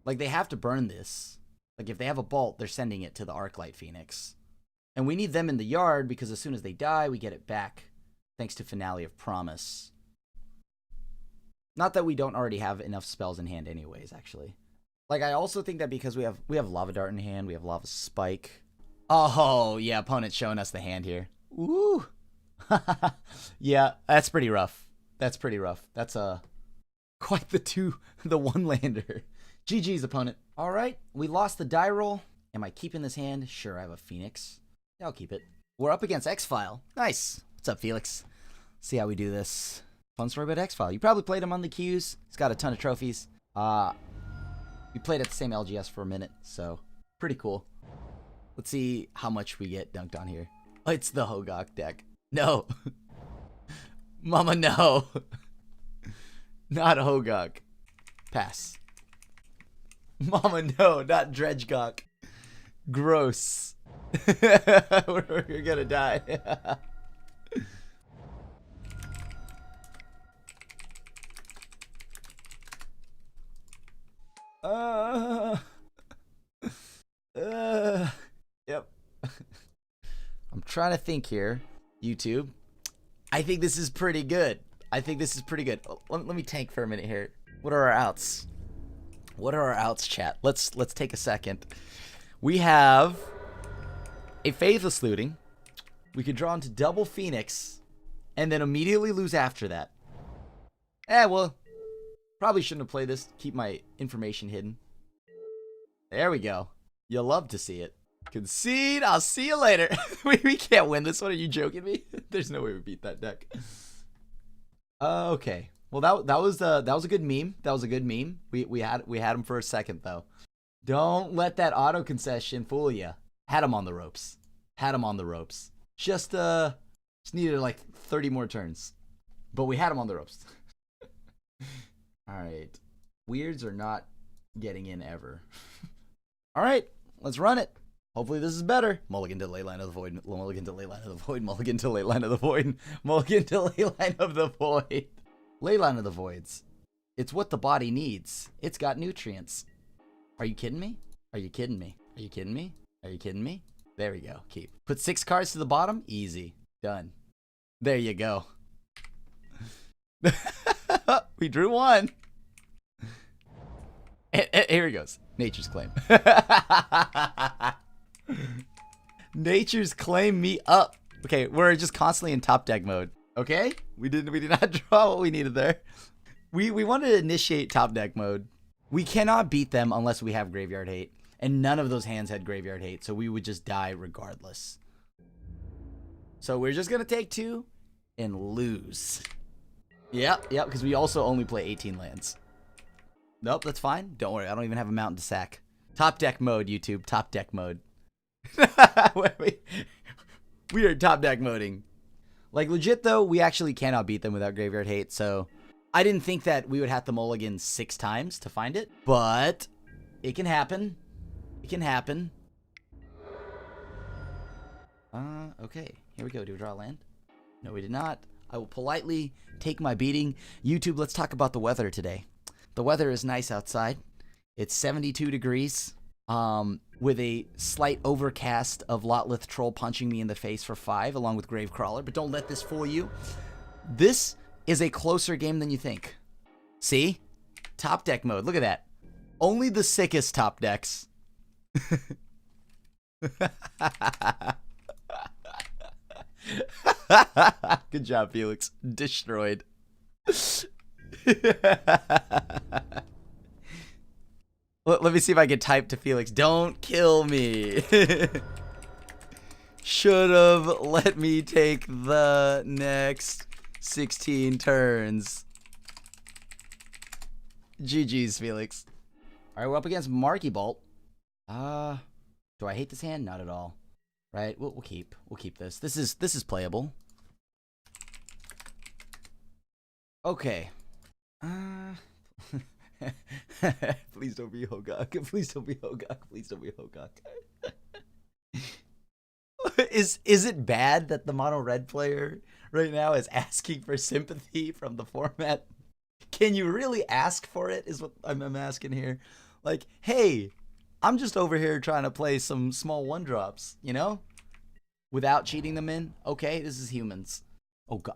Like, they have to burn this. Like, if they have a bolt, they're sending it to the Arclight Phoenix. And we need them in the yard, because as soon as they die, we get it back, thanks to Finale of Promise. Not that we don't already have enough spells in hand anyways, actually. Like, I also think that because we have Lava Dart in hand, we have Lava Spike. Oh, yeah, opponent's showing us the hand here. Ooh. Yeah, that's pretty rough. That's pretty rough. That's quite the 1-lander. GG's, opponent. All right, we lost the die roll. Am I keeping this hand? Sure, I have a Phoenix. Yeah, I'll keep it. We're up against X-File. Nice. What's up, Felix? See how we do this. Fun story about X-File. You probably played him on the queues. He's got a ton of trophies. We played at the same LGS for a minute, so pretty cool. Let's see how much we get dunked on here. Oh, it's the Hogok deck. No. Mama, no. Not Hogok. Pass. Mama, no, not Dredgegok. Gross. We're gonna die. Yep. I'm trying to think here. YouTube. I think this is pretty good. Let me tank for a minute here. What are our outs? Chat? Let's take a second. We have a Faithless Looting. We could draw into double Phoenix and then immediately lose after that. Well, probably shouldn't have played this. Keep my information hidden. There we go. You'll love to see it. Concede. I'll see you later. we can't win this one. Are you joking me? There's no way we beat that deck. Okay. Well, that was a good meme. We had him for a second though. Don't let that auto concession fool you. Had him on the ropes. Had him on the ropes. Just needed like 30 more turns. But we had him on the ropes. Alright. Weirds are not getting in ever. Alright, let's run it. Hopefully this is better. Mulligan to Leyline of the Void. Mulligan to Leyline of the Void. Mulligan to Leyline of the Void. Mulligan to Leyline of the Void. Leyline of the Voids. It's what the body needs. It's got nutrients. Are you kidding me? Are you kidding me? Are you kidding me? Are you kidding me? There we go. Keep. Put 6 cards to the bottom. Easy. Done. There you go. We drew 1. Here he goes. Nature's Claim. Nature's Claim me up. Okay, we're just constantly in top deck mode. Okay? We did not draw what we needed there. We wanted to initiate top deck mode. We cannot beat them unless we have Graveyard Hate. And none of those hands had Graveyard Hate, so we would just die regardless. So we're just going to take 2 and lose. Yep, because we also only play 18 lands. Nope, that's fine. Don't worry, I don't even have a mountain to sack. Top deck mode, YouTube. Top deck mode. We are top deck moding. Like, legit, though, we actually cannot beat them without Graveyard Hate, so I didn't think that we would have to mulligan 6 times to find it, but it can happen. It can happen. Okay. Here we go. Do we draw a land? No, we did not. I will politely take my beating. YouTube, let's talk about the weather today. The weather is nice outside. It's 72 degrees, with a slight overcast of Lotlith Troll punching me in the face for 5, along with Gravecrawler. But don't let this fool you. This is a closer game than you think. See? Top deck mode. Look at that. Only the sickest top decks. Good job, Felix. Destroyed. Let me see if I can type to Felix. Don't kill me. Should've let me take the next 16 turns. GG's, Felix. Alright, we're up against Marky Bolt. Do I hate this hand? Not at all. Right? We'll keep this. This is playable. Okay. Please don't be Hogak. Please don't be Hogak. Please don't be Hogak. Is it bad that the mono red player right now is asking for sympathy from the format? Can you really ask for it? Is what I'm asking here. Like, hey, I'm just over here trying to play some small 1-drops, you know? Without cheating them in. Okay, this is humans.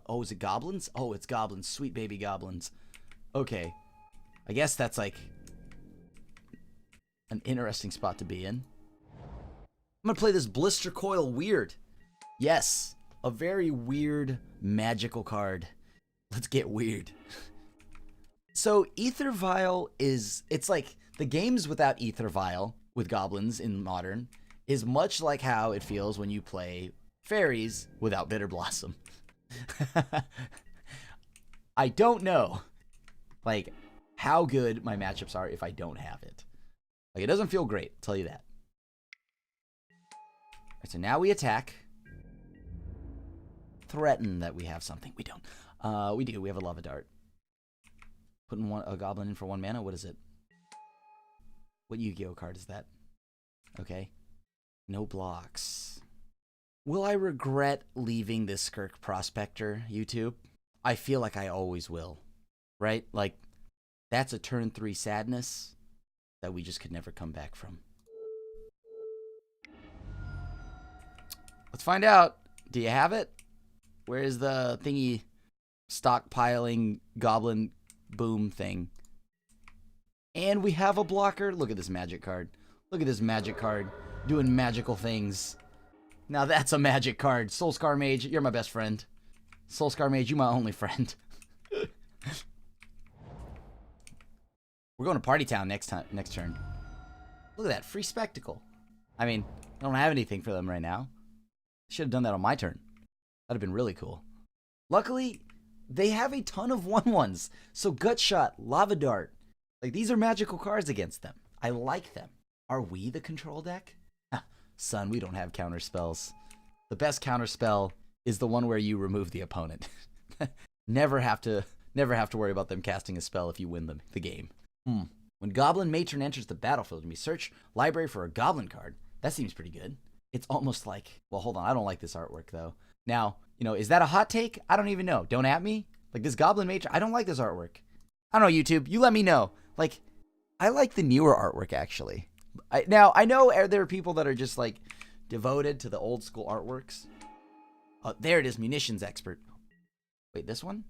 Oh, is it goblins? Oh, it's goblins. Sweet baby goblins. Okay. I guess that's like an interesting spot to be in. I'm gonna play this Blister Coil weird. Yes, a very weird magical card. Let's get weird. So Ether Vial it's like the games without Ether Vial with goblins in Modern is much like how it feels when you play fairies without Bitter Blossom. I don't know, like, how good my matchups are if I don't have it. Like, it doesn't feel great, I'll tell you that. Alright, so now we attack. Threaten that we have something. We don't. We do. We have a Lava Dart. Putting a goblin in for 1 mana. What is it? What Yu-Gi-Oh card is that? Okay. No blocks. Will I regret leaving this Skirk Prospector, YouTube? I feel like I always will. Right? Like, that's a turn 3 sadness that we just could never come back from. Let's find out. Do you have it? Where's the thingy stockpiling goblin boom thing? And we have a blocker. Look at this magic card. Look at this magic card doing magical things. Now that's a magic card. Soulscar Mage, you're my best friend. Soulscar Mage, you my only friend. We're going to Party Town next turn. Look at that, free spectacle. I mean, I don't have anything for them right now. Should have done that on my turn. That'd have been really cool. Luckily, they have a ton of 1/1s. So Gutshot, Lava Dart. Like, these are magical cards against them. I like them. Are we the control deck? Son, we don't have counter spells. The best counter spell is the one where you remove the opponent. Never have to worry about them casting a spell if you win the game. When Goblin Matron enters the battlefield, you may search library for a Goblin card. That seems pretty good. It's almost like, well, hold on, I don't like this artwork though. Now, is that a hot take? I don't even know. Don't at me. Like this Goblin Matron, I don't like this artwork. I don't know, YouTube. You let me know. Like, I like the newer artwork actually. Now I know there are people that are just like devoted to the old school artworks. Oh, there it is, Munitions Expert. Wait, this one?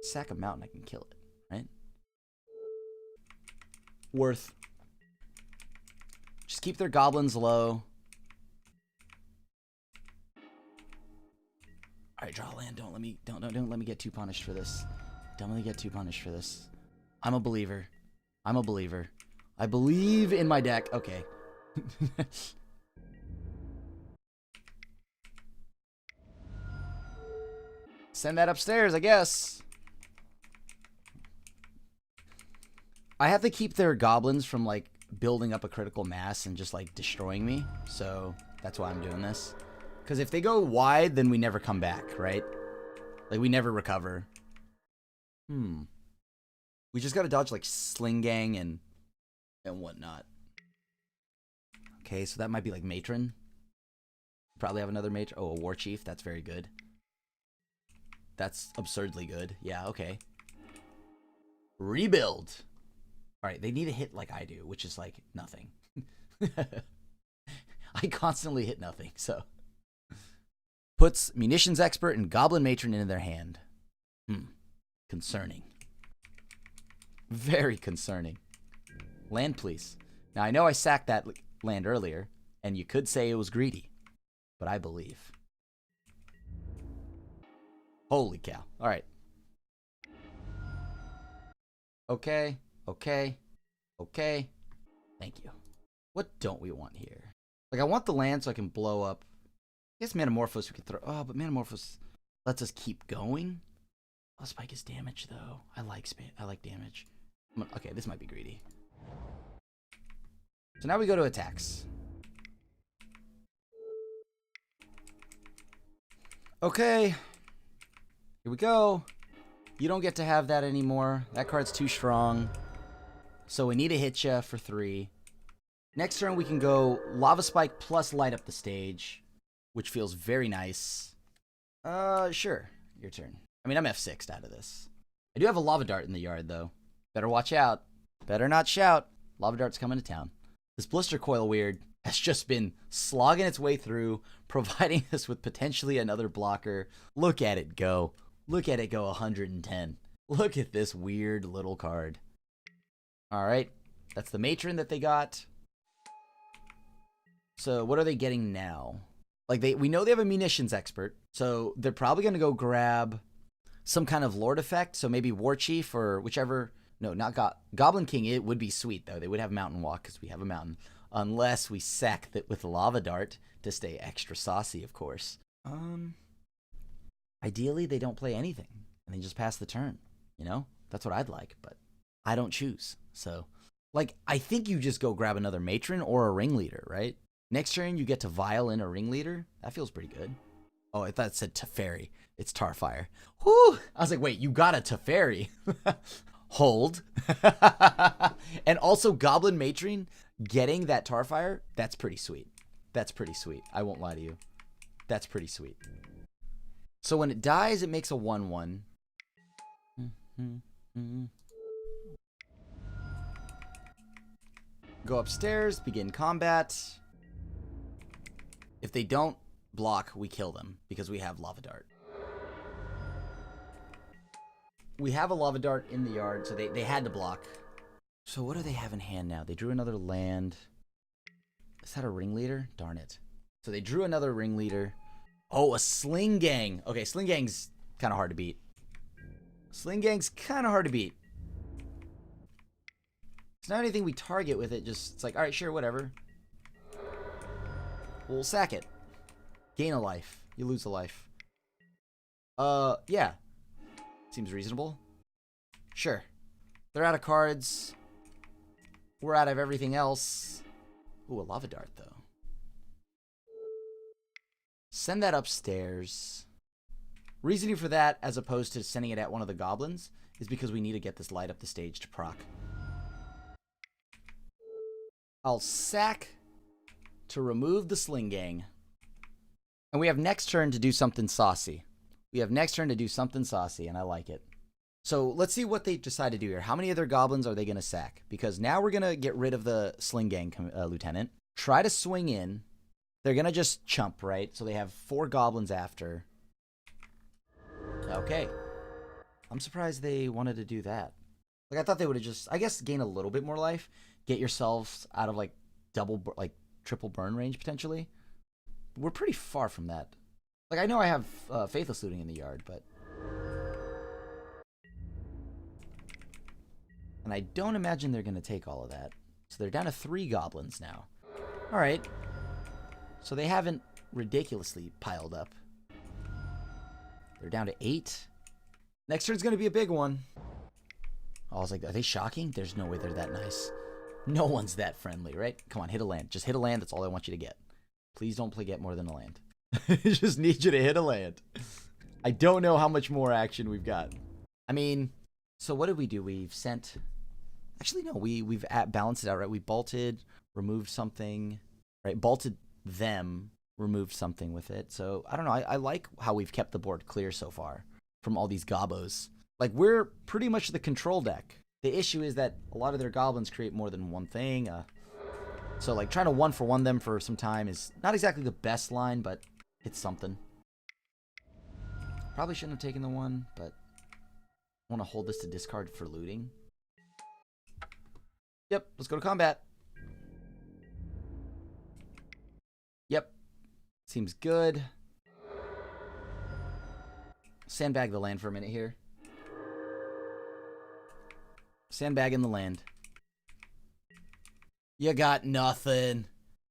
Sack a mountain, I can kill it, right? Worth. Just keep their goblins low. All right, draw land. Don't let me get too punished for this. Don't let me get too punished for this. I'm a believer. I'm a believer. I believe in my deck. Okay. Send that upstairs, I guess. I have to keep their goblins from like building up a critical mass and just like destroying me. So that's why I'm doing this. Because if they go wide, then we never come back, right? Like we never recover. We just gotta dodge like Sling Gang and whatnot. Okay, so that might be like Matron. Probably have another Matron. Oh, a War Chief. That's very good. That's absurdly good. Yeah, okay. Rebuild. Alright, they need to hit like I do, which is like nothing. I constantly hit nothing, so. Puts Munitions Expert and Goblin Matron into their hand. Concerning. Very concerning. Land, please. Now, I know I sacked that land earlier, and you could say it was greedy, but I believe. Holy cow. All right. Okay. Okay. Okay. Thank you. What don't we want here? Like, I want the land so I can blow up. I guess Metamorphose we could throw. Oh, but Metamorphose lets us keep going. Oh, Spike is damage, though. I like damage. Okay, this might be greedy. So now we go to attacks. Okay. Here we go. You don't get to have that anymore. That card's too strong. So we need to hit ya for 3. Next turn we can go Lava Spike plus light up the stage, which feels very nice. Sure. Your turn. I mean, I'm F6'd out of this. I do have a Lava Dart in the yard, though. Better watch out. Better not shout. Lava Dart's coming to town. This Blister Coil weird has just been slogging its way through, providing us with potentially another blocker. Look at it go. Look at it go 110. Look at this weird little card. Alright. That's the Matron that they got. So what are they getting now? Like we know they have a Munitions Expert, so they're probably going to go grab some kind of Lord effect, so maybe War Chief or whichever. No, not Goblin King. It would be sweet, though. They would have Mountain Walk because we have a mountain. Unless we sack that with Lava Dart to stay extra saucy, of course. Ideally, they don't play anything, and they just pass the turn. That's what I'd like, but I don't choose. So, like, I think you just go grab another Matron or a Ringleader, right? Next turn, you get to Vial in a Ringleader. That feels pretty good. Oh, I thought it said Teferi. It's Tarfire. Whew! I was like, wait, you got a Teferi. Hold. And also Goblin Matron getting that Tarfire, that's pretty sweet. That's pretty sweet. I won't lie to you. That's pretty sweet. So when it dies, it makes a 1/1. Go upstairs, begin combat. If they don't block, we kill them because we have Lava Dart. We have a Lava Dart in the yard, so they had to block. So what do they have in hand now? They drew another land. Is that a Ringleader? Darn it. So they drew another Ringleader. Oh, a Sling Gang. Okay, Sling Gang's kind of hard to beat. Sling Gang's kind of hard to beat. It's not anything we target with it. Just, it's like, all right, sure, whatever. We'll sack it. Gain a life. You lose a life. Yeah. Seems reasonable. Sure. They're out of cards. We're out of everything else. Ooh, a Lava Dart, though. Send that upstairs. Reasoning for that, as opposed to sending it at one of the goblins, is because we need to get this light up the stage to proc. I'll sack to remove the Sling Gang. And we have next turn to do something saucy. And I like it. So let's see what they decide to do here. How many of their goblins are they going to sack? Because now we're going to get rid of the Sling Gang lieutenant. Try to swing in. They're going to just chump, right? So they have 4 goblins after. Okay. I'm surprised they wanted to do that. Like, I thought they would have just, I guess, gain a little bit more life. Get yourselves out of, like, triple burn range, potentially. We're pretty far from that. Like, I know I have Faithless Looting in the yard, but... And I don't imagine they're going to take all of that. So they're down to 3 goblins now. Alright. So they haven't ridiculously piled up. They're down to 8. Next turn's going to be a big one. I was like, are they shocking? There's no way they're that nice. No one's that friendly, right? Come on, hit a land. Just hit a land. That's all I want you to get. Please don't get more than a land. Just need you to hit a land. I don't know how much more action we've got. I mean, so what did we do? We've sent... Actually, no, we've balanced it out, right? We bolted, removed something, right? Bolted them, removed something with it. So, I don't know. I like how we've kept the board clear so far from all these gobbos. Like, we're pretty much the control deck. The issue is that a lot of their goblins create more than one thing. So, like, trying to 1-for-1 them for some time is not exactly the best line, but it's something. Probably shouldn't have taken the 1, but I want to hold this to discard for looting. Yep, let's go to combat. Yep, seems good. Sandbag the land for a minute here. Sandbagging the land. You got nothing.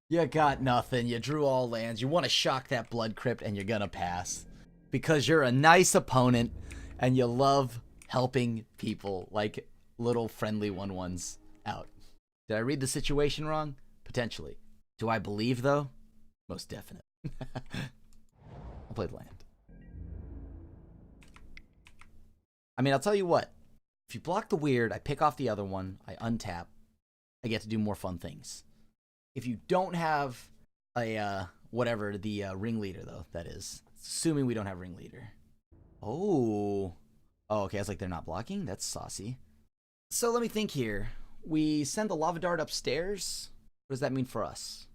You got nothing. You drew all lands. You want to shock that Blood Crypt and you're going to pass. Because you're a nice opponent and you love helping people like little friendly 1/1s out. Did I read the situation wrong? Potentially. Do I believe, though? Most definite. I'll play the land. I mean, I'll tell you what. If you block the weird, I pick off the other one, I untap, I get to do more fun things. If you don't have a, whatever, the ringleader, though, that is. Assuming we don't have ringleader. Oh. Oh, okay, I was like, they're not blocking? That's saucy. So let me think here. We send the Lava Dart upstairs. What does that mean for us?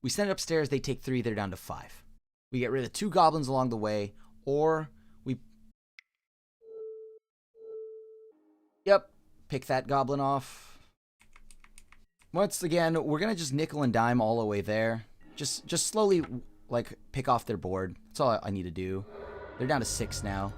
We send it upstairs, they take 3, they're down to 5. We get rid of 2 goblins along the way, or we... Yep, pick that goblin off. Once again, we're going to just nickel and dime all the way there. Just slowly, like, pick off their board. That's all I need to do. They're down to 6 now.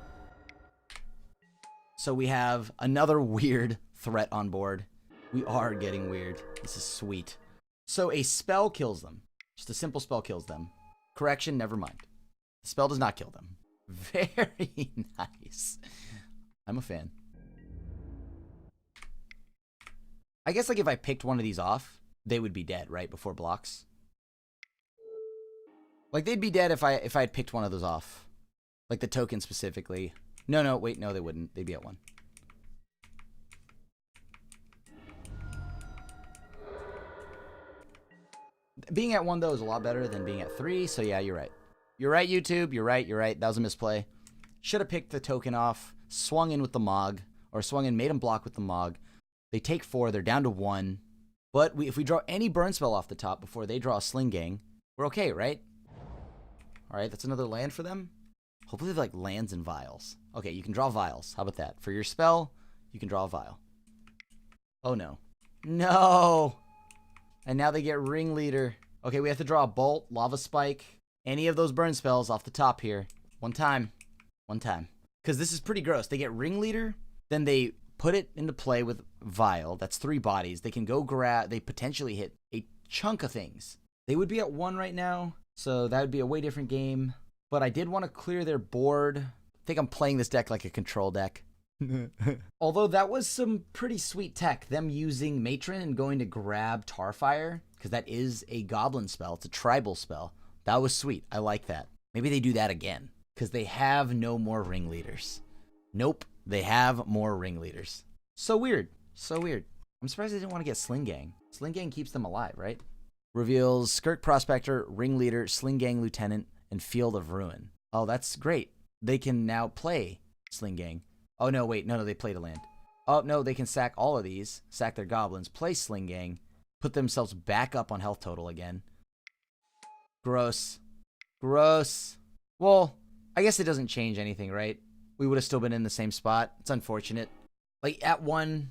So we have another weird threat on board. We are getting weird. This is sweet. So a spell kills them. Just a simple spell kills them. Correction, never mind. The spell does not kill them. Very nice. I'm a fan. I guess like if I picked one of these off, they would be dead, right? Before blocks. Like they'd be dead if I had picked one of those off. Like the token specifically. No, wait, no, they wouldn't. They'd be at 1. Being at 1, though, is a lot better than being at 3, so yeah, you're right. You're right, YouTube. You're right. That was a misplay. Should have picked the token off, swung in with the Mog, or swung in, made him block with the Mog. They take 4, they're down to 1. But if we draw any burn spell off the top before they draw a Sling Gang, we're okay, right? Alright, that's another land for them. Hopefully they have, like, lands and vials. Okay, you can draw vials. How about that? For your spell, you can draw a vial. Oh, no. No! And now they get Ringleader. Okay, we have to draw a Bolt, Lava Spike, any of those burn spells off the top here. One time. Because this is pretty gross. They get Ringleader, then they put it into play with Vial. That's 3 bodies. They can go grab, they potentially hit a chunk of things. They would be at 1 right now, so that would be a way different game. But I did want to clear their board. I think I'm playing this deck like a control deck. Although that was some pretty sweet tech, them using Matron and going to grab Tarfire, because that is a goblin spell. It's a tribal spell. That was sweet. I like that. Maybe they do that again. Because they have no more ringleaders. Nope. They have more ringleaders. So weird. So weird. I'm surprised they didn't want to get Sling Gang. Sling Gang keeps them alive, right? Reveals Skirk Prospector, Ringleader, Sling Gang Lieutenant, and Field of Ruin. Oh, that's great. They can now play Sling Gang. Oh, no, wait. No, they played a land. Oh, no, they can sack all of these, sack their goblins, play Sling Gang, put themselves back up on health total again. Gross. Gross. Well, I guess it doesn't change anything, right? We would have still been in the same spot. It's unfortunate. Like, at 1,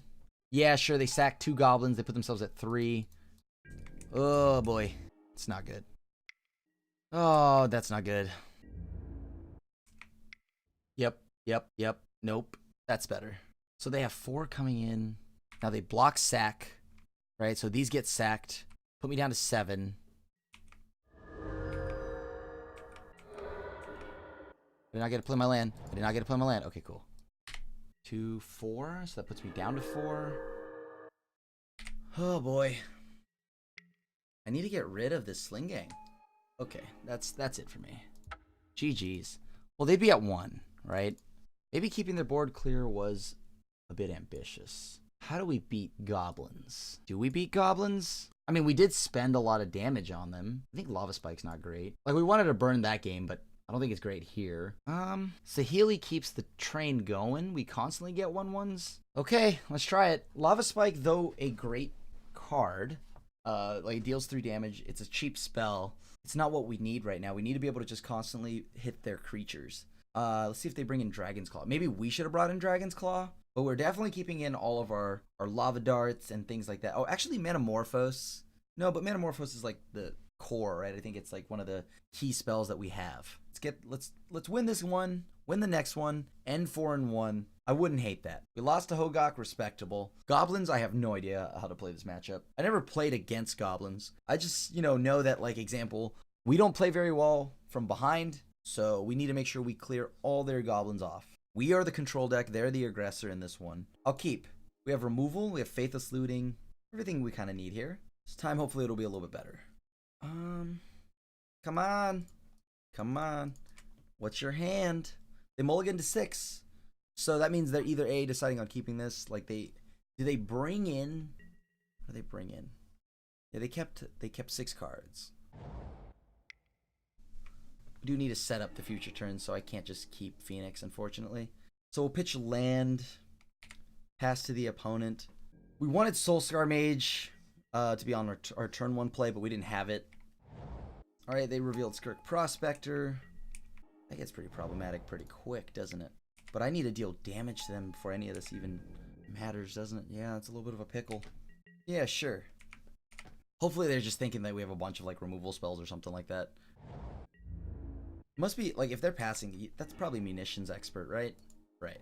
yeah, sure, they sacked 2 goblins. They put themselves at 3. Oh, boy. It's not good. Oh, that's not good. Yep. Nope. That's better. So they have 4 coming in. Now they block sack, right? So these get sacked. Put me down to 7. I did not get to play my land. Okay, cool. 2, 4. So that puts me down to 4. Oh, boy. I need to get rid of this Sling Gang. Okay, that's it for me. GG's. Well, they'd be at 1, right? Maybe keeping their board clear was a bit ambitious. How do we beat goblins? Do we beat goblins? I mean, we did spend a lot of damage on them. I think Lava Spike's not great. Like, we wanted to burn that game, but I don't think it's great here. Saheeli keeps the train going. We constantly get 1/1s. Okay, let's try it. Lava Spike, though a great card, like it deals 3 damage. It's a cheap spell. It's not what we need right now. We need to be able to just constantly hit their creatures. Let's see if they bring in Dragon's Claw. Maybe we should have brought in Dragon's Claw, but we're definitely keeping in all of our lava darts and things like that. Oh, actually Metamorphose. No, but Metamorphose is like the core, right? I think it's like one of the key spells that we have. Let's win this one, win the next one, end 4-1. I wouldn't hate that. We lost to Hogak, respectable. Goblins, I have no idea how to play this matchup. I never played against goblins. I just, know that, like, example, we don't play very well from behind, so we need to make sure we clear all their goblins off. We are the control deck. They're the aggressor in this one. I'll keep. We have removal. We have Faithless Looting. Everything we kind of need here. This time, hopefully, it'll be a little bit better. Come on. Come on. What's your hand? They mulligan to 6. So that means they're either A, deciding on keeping this, like do they bring in, what do they bring in? Yeah, they kept 6 cards. We do need to set up the future turns, so I can't just keep Phoenix, unfortunately. So we'll pitch land, pass to the opponent. We wanted Soulscar Mage to be on our turn 1 play, but we didn't have it. Alright, they revealed Skirk Prospector. That gets pretty problematic pretty quick, doesn't it? But I need to deal damage to them before any of this even matters, doesn't it? Yeah, it's a little bit of a pickle. Yeah, sure. Hopefully they're just thinking that we have a bunch of, like, removal spells or something like that. Must be, like, if they're passing, that's probably Munitions Expert, right? Right.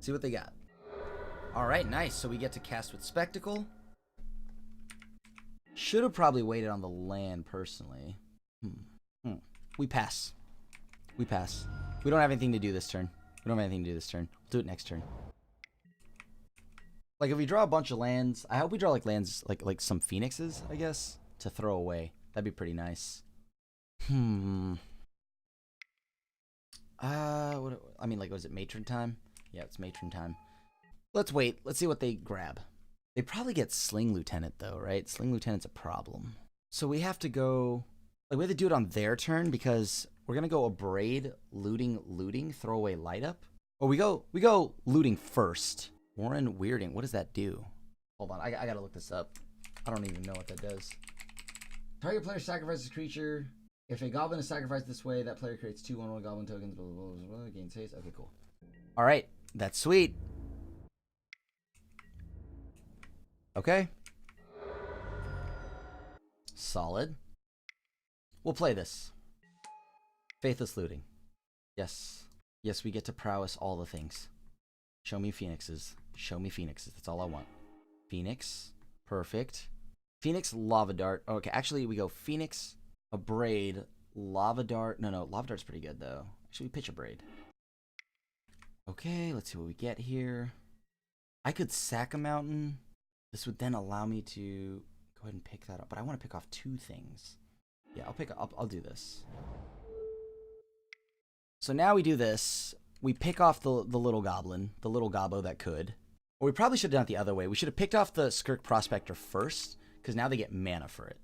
See what they got. Alright, nice. So we get to cast with Spectacle. Should have probably waited on the land, personally. We pass. We pass. We don't have anything to do this turn. We'll do it next turn. Like, if we draw a bunch of lands, I hope we draw, like, lands, like some Phoenixes, I guess, to throw away. That'd be pretty nice. I mean, like, was it Matron time? Yeah, it's Matron time. Let's wait. Let's see what they grab. They probably get Sling Lieutenant, though, right? Sling Lieutenant's a problem. So we have to go... Like, we have to do it on their turn, because we're going to go Abrade, looting, throw away Light Up. Or we go looting first. Warren Weirding. What does that do? Hold on. I got to look this up. I don't even know what that does. Target player sacrifices a creature. If a goblin is sacrificed this way, that player creates 2 1/1 goblin tokens. Blah, blah, blah, blah, gains haste. Okay, cool. All right. That's sweet. Okay. Solid. We'll play this. Faithless Looting. Yes. Yes, we get to prowess all the things. Show me Phoenixes. Show me Phoenixes. That's all I want. Phoenix. Perfect. Phoenix, Lava Dart. Okay, actually, we go Phoenix, Abrade, Lava Dart. No, Lava Dart's pretty good, though. Actually, we pitch Abrade. Okay, let's see what we get here. I could sack a mountain. This would then allow me to go ahead and pick that up. But I want to pick off 2 things. Yeah, I'll do this. So now we do this. We pick off the little goblin, the little gobbo that could. Or we probably should have done it the other way. We should have picked off the Skirk Prospector first, because now they get mana for it.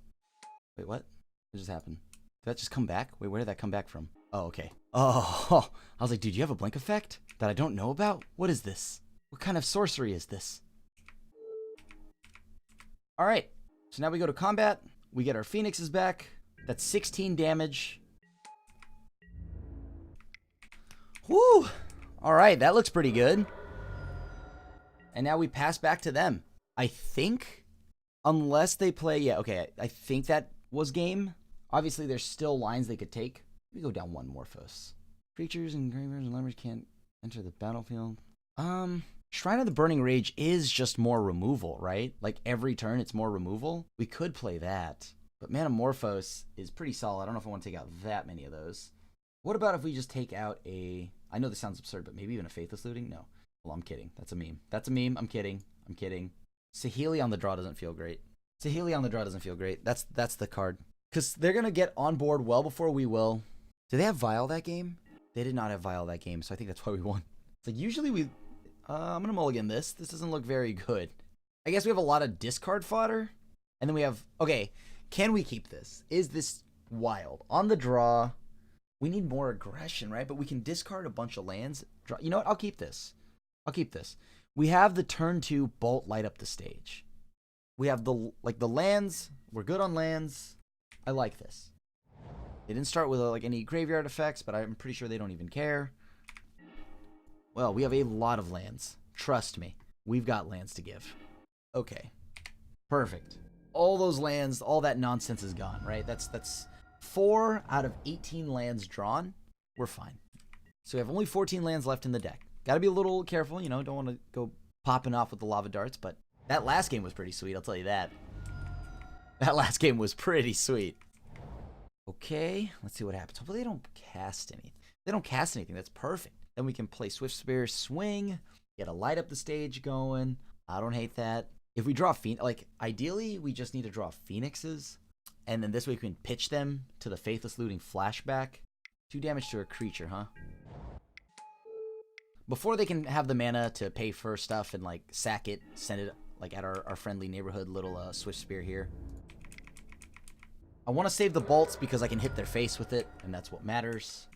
Wait, what? What just happened? Did that just come back? Wait, where did that come back from? Oh, okay. Oh, I was like, dude, you have a blink effect that I don't know about? What is this? What kind of sorcery is this? All right, so now we go to combat. We get our Phoenixes back. That's 16 damage. Whew. All right, that looks pretty good. And now we pass back to them. I think, unless they play... Yeah, okay, I think that was game. Obviously, there's still lines they could take. We go down one Morphos. Creatures and graveyards and libraries can't enter the battlefield. Shrine of the Burning Rage is just more removal, right? Like, every turn it's more removal. We could play that. But Manamorphose is pretty solid. I don't know if I want to take out that many of those. What about if we just take out a... I know this sounds absurd, but maybe even a Faithless Looting? No. Well, I'm kidding. That's a meme. That's a meme. I'm kidding. I'm kidding. Saheeli on the draw doesn't feel great. Saheeli on the draw doesn't feel great. That's the card. Because they're going to get on board well before we will. Did they have Vial that game? They did not have Vial that game, so I think that's why we won. It's like, usually we... I'm going to mulligan this. This doesn't look very good. I guess we have a lot of discard fodder. And then we have... Okay, can we keep this? Is this wild? On the draw, we need more aggression, right? But we can discard a bunch of lands. You know what? I'll keep this. I'll keep this. We have the turn 2 Bolt light up the stage. We have the lands. We're good on lands. I like this. They didn't start with like any graveyard effects, but I'm pretty sure they don't even care. Well, we have a lot of lands. Trust me. We've got lands to give. Okay. Perfect. All those lands, all that nonsense is gone, right? That's 4 out of 18 lands drawn. We're fine. So we have only 14 lands left in the deck. Gotta be a little careful, you know, don't want to go popping off with the lava darts, but that last game was pretty sweet, I'll tell you that. That last game was pretty sweet. Okay, let's see what happens. Hopefully they don't cast anything. If they don't cast anything, that's perfect. Then we can play Swift Spear, swing, get a light up the stage going. I don't hate that. If we draw Phoenix, like, ideally, we just need to draw Phoenixes, and then this way we can pitch them to the Faithless Looting flashback. 2 damage to a creature, huh? Before they can have the mana to pay for stuff and, like, sack it, send it, like, at our friendly neighborhood little Swift Spear here. I want to save the bolts because I can hit their face with it, and that's what matters.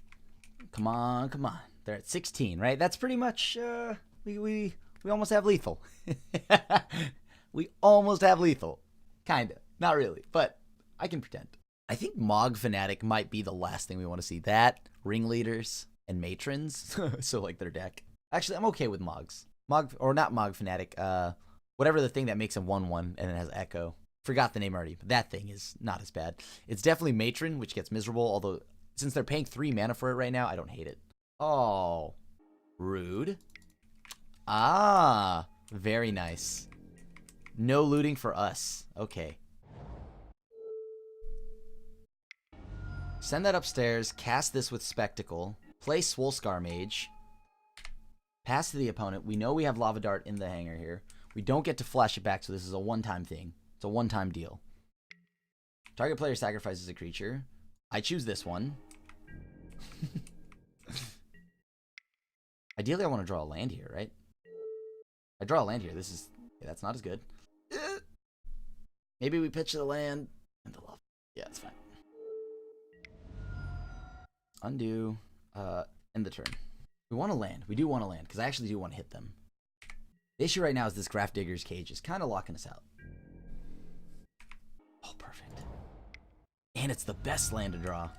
Come on, come on. They're at 16, right? That's pretty much, we almost have lethal. We almost have lethal. Kinda. Not really, but I can pretend. I think Mog Fanatic might be the last thing we want to see. That, Ringleaders, and Matrons. So, like, their deck. Actually, I'm okay with Mogs. Or not Mog Fanatic. Whatever the thing that makes a 1/1 and then has Echo. Forgot the name already, but that thing is not as bad. It's definitely Matron, which gets miserable, although since they're paying 3 mana for it right now, I don't hate it. Oh. Rude. Ah. Very nice. No looting for us. Okay. Send that upstairs. Cast this with Spectacle. Play Swolscar Mage. Pass to the opponent. We know we have Lava Dart in the hangar here. We don't get to flash it back, so this is a one-time thing. It's a one-time deal. Target player sacrifices a creature. I choose this one. Ideally, I want to draw a land here, right? I draw a land here. This is... Yeah, that's not as good. Maybe we pitch the land and the lava. Yeah, it's fine. Undo. End the turn. We want to land. We do want to land, because I actually do want to hit them. The issue right now is this Graph Digger's Cage is kind of locking us out. Oh, perfect. And it's the best land to draw.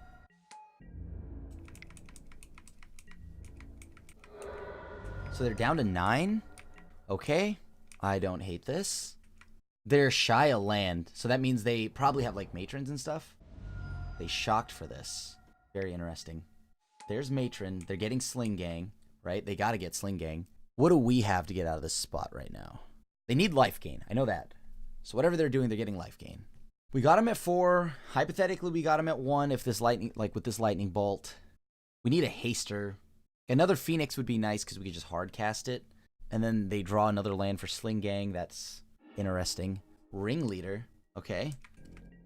So they're down to 9. Okay. I don't hate this. They're shy of land, so that means they probably have, like, Matrons and stuff. They shocked for this. Very interesting. There's Matron. They're getting Sling Gang, right? They gotta get Sling Gang. What do we have to get out of this spot right now? They need life gain. I know that. So whatever they're doing, they're getting life gain. We got them at 4. Hypothetically, we got them at 1 if this lightning, like with this lightning bolt. We need a haster. Another Phoenix would be nice because we could just hard cast it. And then they draw another land for Sling Gang. That's interesting. Ringleader. Okay.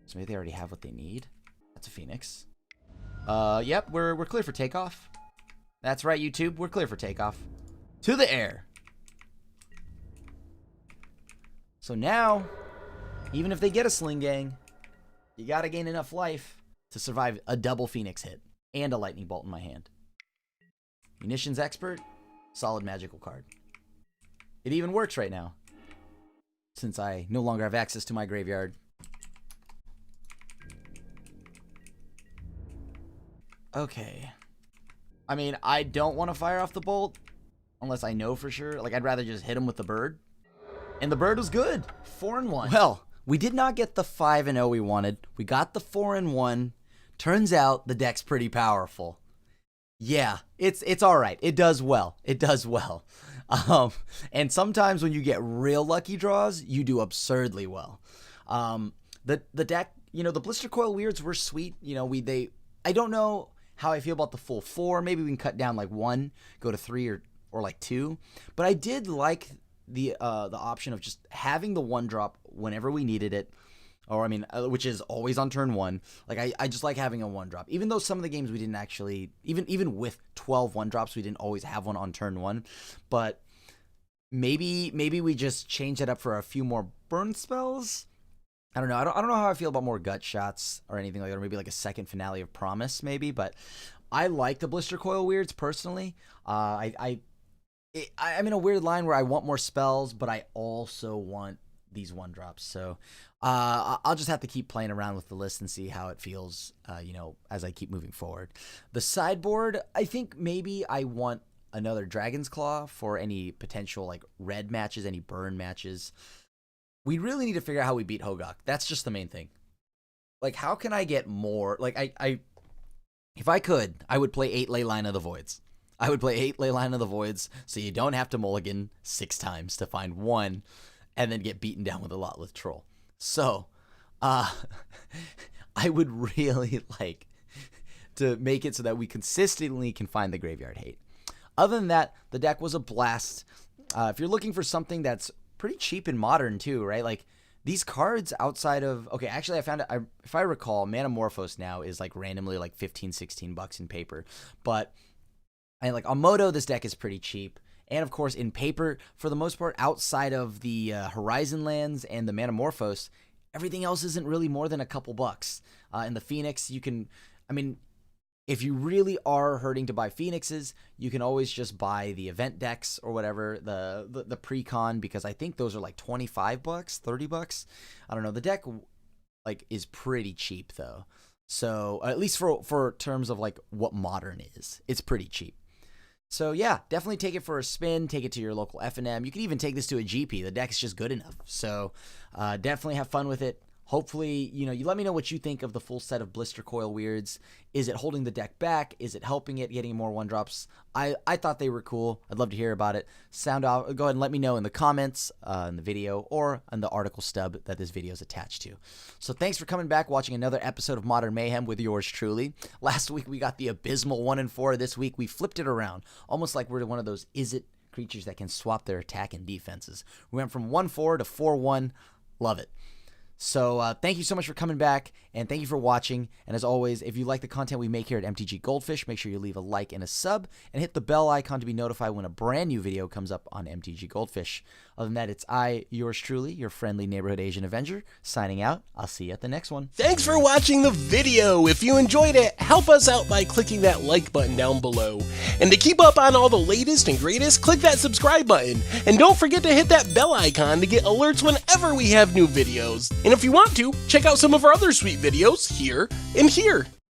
So maybe they already have what they need. to Phoenix. Yep, we're clear for takeoff. That's right, YouTube. We're clear for takeoff. To the air. So now, even if they get a Sling Gang, you gotta gain enough life to survive a double Phoenix hit and a Lightning Bolt in my hand. Munitions Expert, solid magical card. It even works right now, since I no longer have access to my graveyard. Okay. I mean, I don't want to fire off the bolt, unless I know for sure. Like, I'd rather just hit him with the bird. And the bird was good. 4-1. Well, we did not get the 5-0 we wanted. We got the 4-1. Turns out the deck's pretty powerful. Yeah, it's all right. It does well. It does well. And sometimes when you get real lucky draws, you do absurdly well. The deck, the Blister Coil Weirds were sweet. I don't know how I feel about the full 4. Maybe we can cut down like 1, go to 3 or like 2. But I did like the option of just having the 1-drop whenever we needed it. Or, which is always on turn 1. Like, I just like having a 1-drop. Even though some of the games we didn't actually, even with 12 1-drops, we didn't always have one on turn 1. But maybe we just change it up for a few more burn spells. I don't know. I don't know how I feel about more gut shots or anything like that. Or maybe like a second Finale of Promise, maybe. But I like the Blister Coil Weirds, personally. I'm in a weird line where I want more spells, but I also want these 1-drops. So I'll just have to keep playing around with the list and see how it feels, as I keep moving forward. The sideboard, I think maybe I want another Dragon's Claw for any potential like red matches, any burn matches. We really need to figure out how we beat Hogak. That's just the main thing. Like, how can I get more? Like, if I could, I would play 8 Leyline of the Voids. I would play 8 Leyline of the Voids so you don't have to mulligan 6 times to find 1 and then get beaten down with a Lotleth Troll. So, I would really like to make it so that we consistently can find the graveyard hate. Other than that, the deck was a blast. If you're looking for something that's pretty cheap in Modern too, right? Like, these cards outside of... Okay, actually, I found it... if I recall, Manamorphose now is like randomly like $15-16 in paper. But like on Moto, this deck is pretty cheap. And of course, in paper, for the most part, outside of the Horizon lands and the Manamorphose, everything else isn't really more than a couple bucks. In the Phoenix, you can... if you really are hurting to buy Phoenixes, you can always just buy the event decks or whatever, the pre-con, because I think those are like $25, $30. I don't know. The deck like is pretty cheap though. So at least for terms of like what Modern is, it's pretty cheap. So yeah, definitely take it for a spin. Take it to your local F&M. You can even take this to a GP. The deck is just good enough. So definitely have fun with it. Hopefully, you let me know what you think of the full set of Blister Coil Weirds. Is it holding the deck back? Is it helping it, getting more 1-drops? I thought they were cool. I'd love to hear about it. Go ahead and let me know in the comments, in the video, or on the article stub that this video is attached to. So thanks for coming back, watching another episode of Modern Mayhem with yours truly. Last week we got the abysmal 1-4. This week we flipped it around, almost like we're one of those creatures that can swap their attack and defenses. We went from 1-4 to 4-1. Love it. So thank you so much for coming back, and thank you for watching. And as always, if you like the content we make here at MTG Goldfish, make sure you leave a like and a sub, and hit the bell icon to be notified when a brand new video comes up on MTG Goldfish. Other than that, it's yours truly, your friendly neighborhood Asian Avenger, signing out. I'll see you at the next one. Thanks for watching the video. If you enjoyed it, help us out by clicking that like button down below. And to keep up on all the latest and greatest, click that subscribe button. And don't forget to hit that bell icon to get alerts whenever we have new videos. And if you want to, check out some of our other sweet videos here and here.